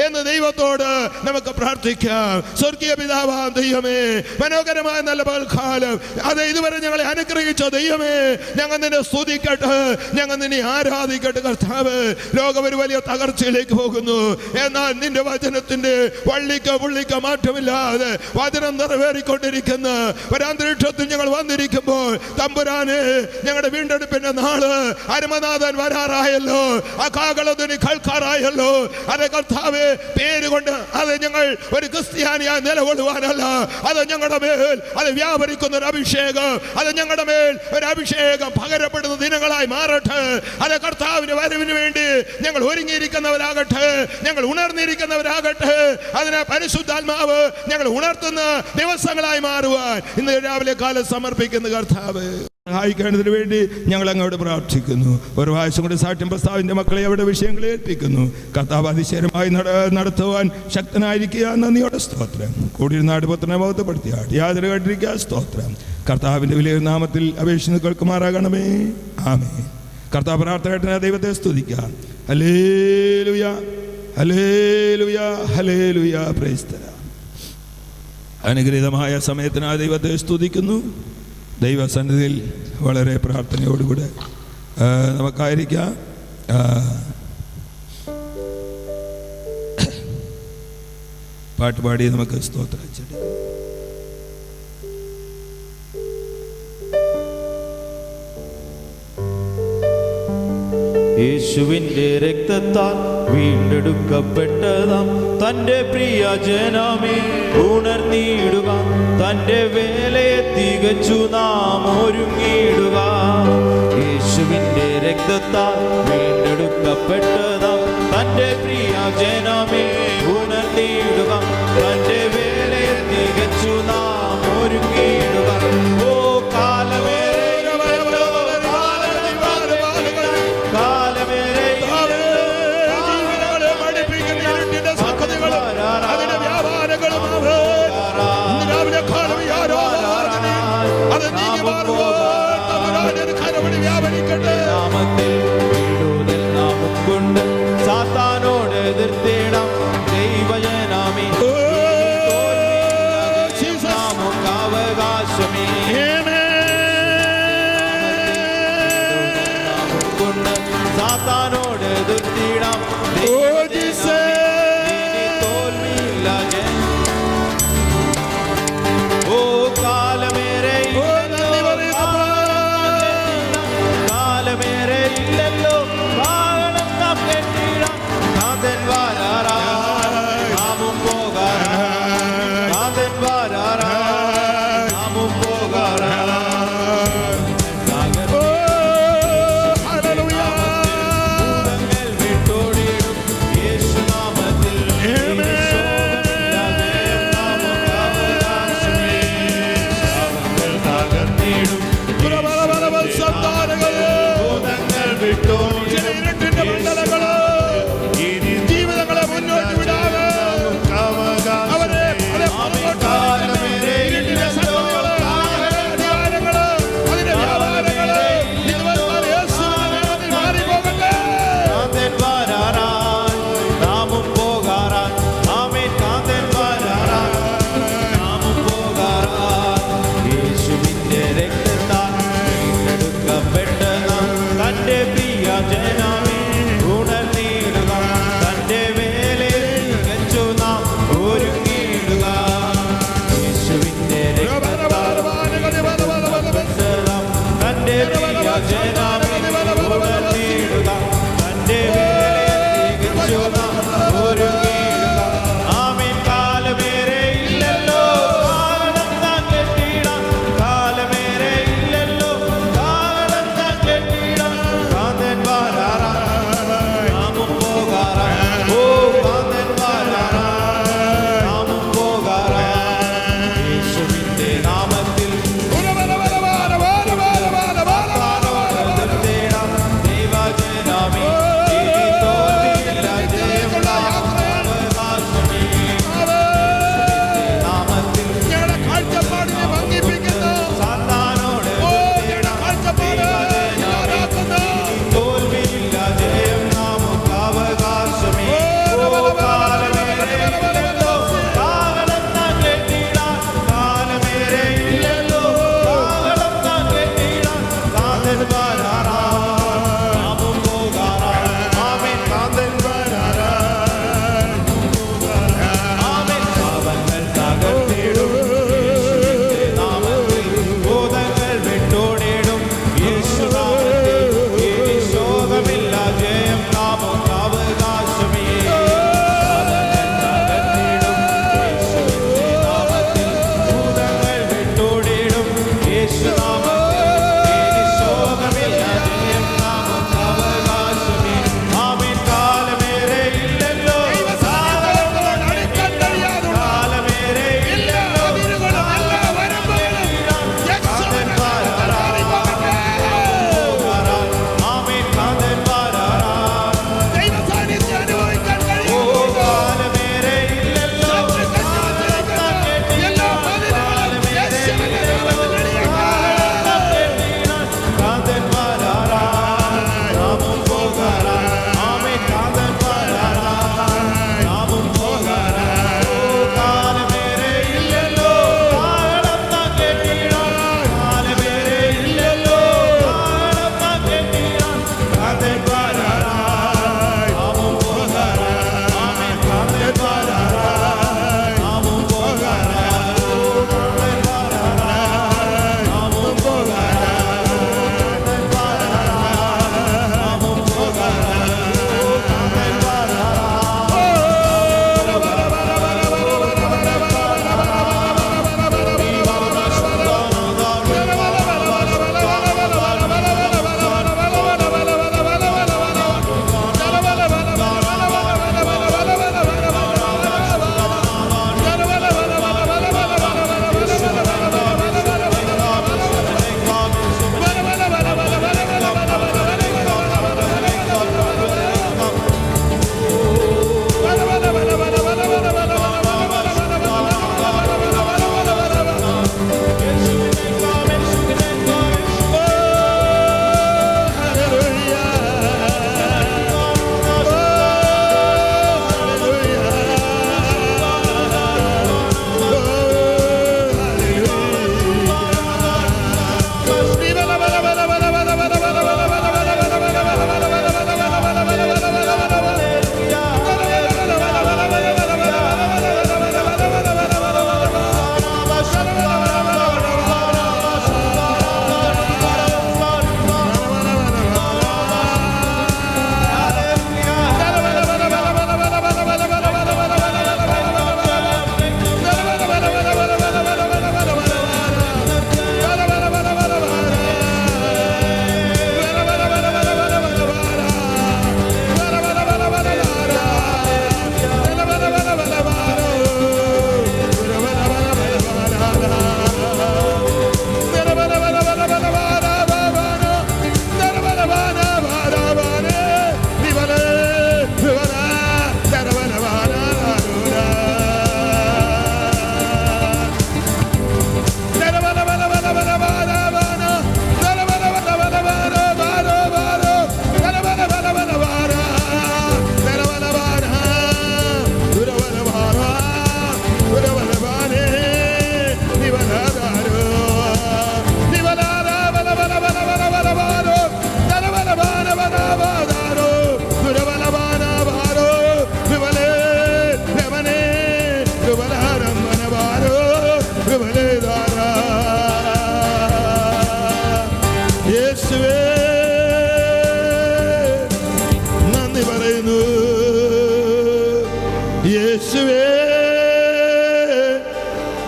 എന്ന് ദൈവത്തോട് നമുക്ക് പ്രാർത്ഥിക്കാം. സ്വർഗീയ പിതാവാം ദൈവമേ, മനോഹരമായ നല്ല പകൽക്കാലം അതെ ഇതുവരെ ഞങ്ങളെ അനുഗ്രഹിച്ച ദൈവമേ, ഞങ്ങൾ നിന്നെ സ്തുതിക്കട്ടെ, ഞങ്ങൾ നിന്നെ ആരാധിക്കട്ടെ. കർത്താവ്, ലോകം ഒരു വലിയ തകർച്ചയിലേക്ക് പോകുന്നു, എന്നാൽ നിന്റെ വചനത്തിന്റെ വള്ളിക്ക് പുള്ളിക്ക് മാറ്റമില്ലാതെ വചനം നിറവേറിക്കൊണ്ടിരിക്കുന്ന ഒരന്തരീക്ഷത്തിൽ ഞങ്ങൾ വന്നിരിക്കുമ്പോൾ തമ്പുരാനെ, ഞങ്ങളുടെ വീണ്ടെടുപ്പിന്റെ നാള് അരുമനാഥൻ വരാറായല്ലോ, ആ കാഹളധ്വനി കേൾക്കാറായല്ലോ. അതെ കർത്താവേ, പേരുകൊണ്ട് അത് ഞങ്ങൾ ഒരു ക്രിസ്ത്യാനിയായി നിലകൊള്ളുവാനല്ല, അത് ഞങ്ങളുടെ മേൽ അത് വ്യാപരിക്കുന്ന ഒരു അഭിഷേകം, അത് ഞങ്ങളുടെ മേൽ ഒരു അഭിഷേകം പകരപ്പെടുന്ന ദിനങ്ങളായി മാറട്ടെ. അത് കർത്താവിന്റെ വരവിന് വേണ്ടി ഞങ്ങൾ ഒരുങ്ങിയിരിക്കുന്നവരാകട്ടെ, ഞങ്ങൾ ഉണർന്നിരിക്കുന്നവരാകട്ടെ. അതിനെ പരിശുദ്ധാത്മാവ് ഞങ്ങൾ ഉണർത്തുന്ന ദിവസങ്ങളായി മാറുവാൻ ഇന്ന് രാവിലെ കാലം സമർപ്പിക്കുന്ന കർത്താവ് സഹായിക്കേണ്ടതിന് വേണ്ടി ഞങ്ങൾ അങ്ങോട്ട് പ്രാർത്ഥിക്കുന്നു. ഒരു പ്രാവശ്യം കൂടി സാക്ഷ്യം പ്രസ്താവിന്റെ മക്കളെ അവിടെ വിഷയങ്ങളെ ഏൽപ്പിക്കുന്നു. കർത്താവ് അതിശയമായി നടത്തുവാൻ ശക്തനായിരിക്കുക. നന്ദിയോടെ സ്തോത്രം. കൂടിയിരുന്നാട് പുത്രനെ ബോധപ്പെടുത്തിയാട് യാതൊരു കേട്ടിരിക്കുക. സ്തോത്രം. കർത്താവിന്റെ വലിയ നാമത്തിൽ അപേക്ഷിച്ച് കേൾക്കുമാറാകണമേ. ആമേൻ. കർത്താവ് പ്രാർത്ഥന ദൈവത്തെ സ്തുതിക്കാം. ഹല്ലേലൂയ, ഹല്ലേലൂയ, ഹല്ലേലൂയ. Praise the Lord. അനുഗ്രഹീതമായ സമയത്തിനായി ദൈവത്തെ സ്തുതിക്കുന്നു. ദൈവസന്നിധിയിൽ വളരെ പ്രാർത്ഥനയോടുകൂടെ നമുക്കായിരിക്കാം. പാട്ടുപാടി നമുക്ക് സ്തോത്രം വെച്ചെടുക്കാം. യേശുവിന്റെ രക്തത്താൽ വീണ്ടെടുക്കപ്പെട്ടതാം തന്റെ പ്രിയ ജനമേ, ഉണർന്നിടുക, തന്റെ വേലയെ തികച്ചു നാം ഒരുങ്ങിടുക. യേശുവിന്റെ രക്തത്താൽ വീണ്ടെടുക്കപ്പെട്ടതാം തന്റെ പ്രിയ ജനമേ, ഉണർന്നിടുക, തന്റെ വേലയെ തികച്ചു നാം ഒരുങ്ങിടുക. ഓ കാലമേ നാമത്തിൽ വിടുതൽ നാമം കൊണ്ട് സാത്താനോട് എതിർത്തിടാം. നാഥൻ വരാറാ നാമും പോകാറാ ജീവിതങ്ങളെ മുന്നോട്ട് വിടാതെ അവരെ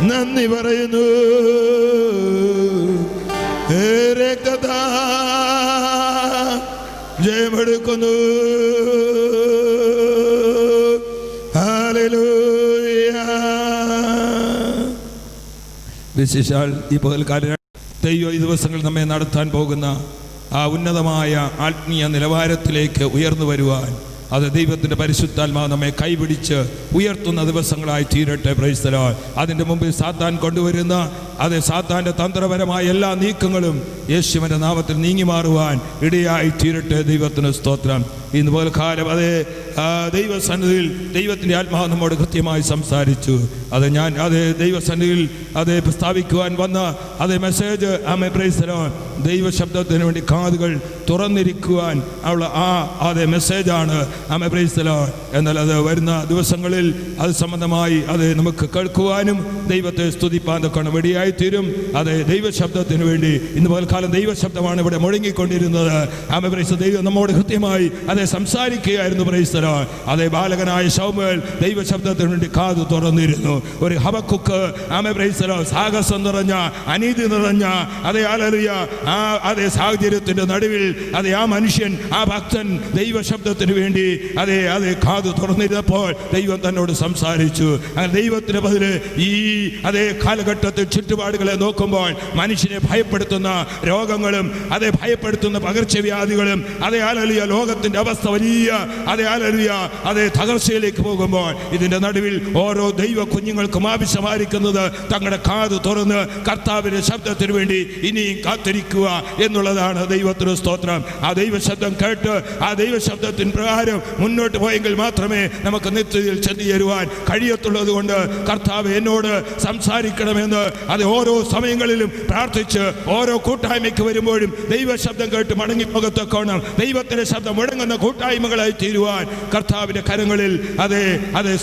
നന്ദി പറയുന്നു. രക്തത ജയമെടുക്കുന്നു. ഹല്ലേലൂയ. വിശേഷാൽ ഈ പകൽക്കാല ദൈവം ഈ ദിവസങ്ങൾ നമ്മെ നടത്താൻ പോകുന്ന ആ ഉന്നതമായ ആത്മീയ നിലവാരത്തിലേക്ക് ഉയർന്നു വരുവാൻ അത് ദൈവത്തിൻ്റെ പരിശുദ്ധാത്മാവ് നമ്മെ കൈപിടിച്ച് ഉയർത്തുന്ന ദിവസങ്ങളായി തീരട്ടെ. Price the Lord. അതിൻ്റെ മുമ്പിൽ സാത്താൻ കൊണ്ടുവരുന്ന സാത്താൻ്റെ തന്ത്രപരമായ എല്ലാ നീക്കങ്ങളും യേശുവിൻ്റെ നാമത്തിൽ നീങ്ങി മാറുവാൻ ഇടയായി തീരട്ടെ. ദൈവത്തിന് സ്തോത്രം. ഇന്ന് പോലെ കാലം ദൈവസന്നിധിയിൽ ദൈവത്തിൻ്റെ ആത്മാവ് നമ്മോട് കൃത്യമായി സംസാരിച്ചു. ദൈവസന്നിധിയിൽ പ്രസ്താവിക്കുവാൻ വന്ന മെസ്സേജ് പ്രൈസ് ദി ലോർഡ്. ദൈവശബ്ദത്തിന് വേണ്ടി കാതുകൾ തുറന്നിരിക്കുവാൻ ഉള്ള മെസ്സേജാണ് പ്രൈസ് ദി ലോർഡ്. എന്നാൽ അത് വരുന്ന ദിവസങ്ങളിൽ അത് സംബന്ധമായി നമുക്ക് കേൾക്കുവാനും ദൈവത്തെ സ്തുതിപ്പാൻ തൊക്കെ ഇടയായി തീരും. ദൈവശബ്ദത്തിന് വേണ്ടി ഇന്ന് പകൽക്കാലം ദൈവശബ്ദമാണ് ഇവിടെ മുഴങ്ങിക്കൊണ്ടിരുന്നത്. ദൈവം നമ്മോട് കൃത്യമായി സംസാരിക്കുകയായിരുന്നു. Praise the Lord. ബാലകനായ ശൗമേൽ ദൈവശബ്ദത്തിന് വേണ്ടി കാതു തുറന്നിരുന്നു. ഒരു ഹബക്കുക്ക് പ്രൈസ് ദി ലോർഡ് സാഹസം നിറഞ്ഞ അനീതി നിറഞ്ഞ സാഹചര്യത്തിന്റെ നടുവിൽ ആ മനുഷ്യൻ ആ ഭക്തൻ ദൈവശബ്ദത്തിന് വേണ്ടി കാതു തുറന്നിരുന്നപ്പോൾ ദൈവം തന്നോട് സംസാരിച്ചു. അങ്ങനെ ദൈവത്തിന് ബദല് ഈ കാലഘട്ടത്തിൽ ചുറ്റുപാടുകളെ നോക്കുമ്പോൾ മനുഷ്യനെ ഭയപ്പെടുത്തുന്ന രോഗങ്ങളും ഭയപ്പെടുത്തുന്ന പകർച്ചവ്യാധികളും ലോകത്തിന്റെ അവസ്ഥ വലിയ തകർച്ചയിലേക്ക് പോകുമ്പോൾ ഇതിന്റെ നടുവിൽ ഓരോ ദൈവ കുഞ്ഞുങ്ങൾക്കും ആവശ്യമായിരിക്കുന്നത് തങ്ങളുടെ കാത് തുറന്ന് കർത്താവിന്റെ ശബ്ദത്തിന് വേണ്ടി ഇനിയും കാത്തിരിക്കുക എന്നുള്ളതാണ്. ദൈവത്തിന് സ്തോത്രം. ആ ദൈവശബ്ദം കേട്ട് ആ ദൈവശബ്ദത്തിന് പ്രകാരം മുന്നോട്ട് പോയെങ്കിൽ മാത്രമേ നമുക്ക് നിത്യതയിൽ ചെന്നു ചേരുവാൻ കഴിയത്തുള്ളത് കൊണ്ട് കർത്താവ് എന്നോട് സംസാരിക്കണമെന്ന് ഓരോ സമയങ്ങളിലും പ്രാർത്ഥിച്ച് ഓരോ കൂട്ടായ്മയ്ക്ക് വരുമ്പോഴും ദൈവശബ്ദം കേട്ട് മടങ്ങിപ്പോകത്തക്കോണം ദൈവത്തിന്റെ ശബ്ദം മുഴങ്ങുന്ന കൂട്ടായ്മകളായി തീരുവാൻ കർത്താവിന്റെ കരങ്ങളിൽ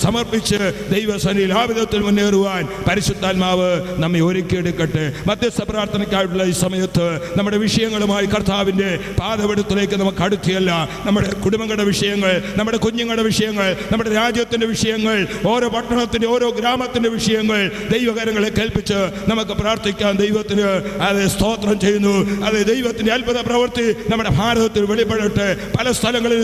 സമർപ്പിച്ച് ദൈവസന്നിധിയിൽ ആ വിധത്തിൽ മുന്നേറുവാൻ പരിശുദ്ധാത്മാവ് നമ്മെ ഒരുക്കിയെടുക്കട്ടെ. മധ്യസ്ഥ പ്രാർത്ഥനയ്ക്കായിട്ടുള്ള ഈ സമയത്ത് നമ്മുടെ വിഷയങ്ങളുമായി കർത്താവിന്റെ പാദപീഠത്തിലേക്ക് നമുക്ക് അടുത്തിയല്ല. നമ്മുടെ കുടുംബങ്ങളുടെ വിഷയങ്ങൾ, നമ്മുടെ കുഞ്ഞുങ്ങളുടെ വിഷയങ്ങൾ, നമ്മുടെ രാജ്യത്തിന്റെ വിഷയങ്ങൾ, ഓരോ പട്ടണത്തിന്റെ ഓരോ ഗ്രാമത്തിന്റെ വിഷയങ്ങൾ ദൈവകരങ്ങളെ കേൾപ്പിച്ച് നമുക്ക് പ്രാർത്ഥിക്കാൻ ദൈവത്തിന് സ്തോത്രം ചെയ്യുന്നു. ദൈവത്തിന്റെ അത്ഭുത പ്രവൃത്തി നമ്മുടെ ഭാരതത്തിൽ വെളിപ്പെടട്ടെ. പല സ്ഥലങ്ങളിൽ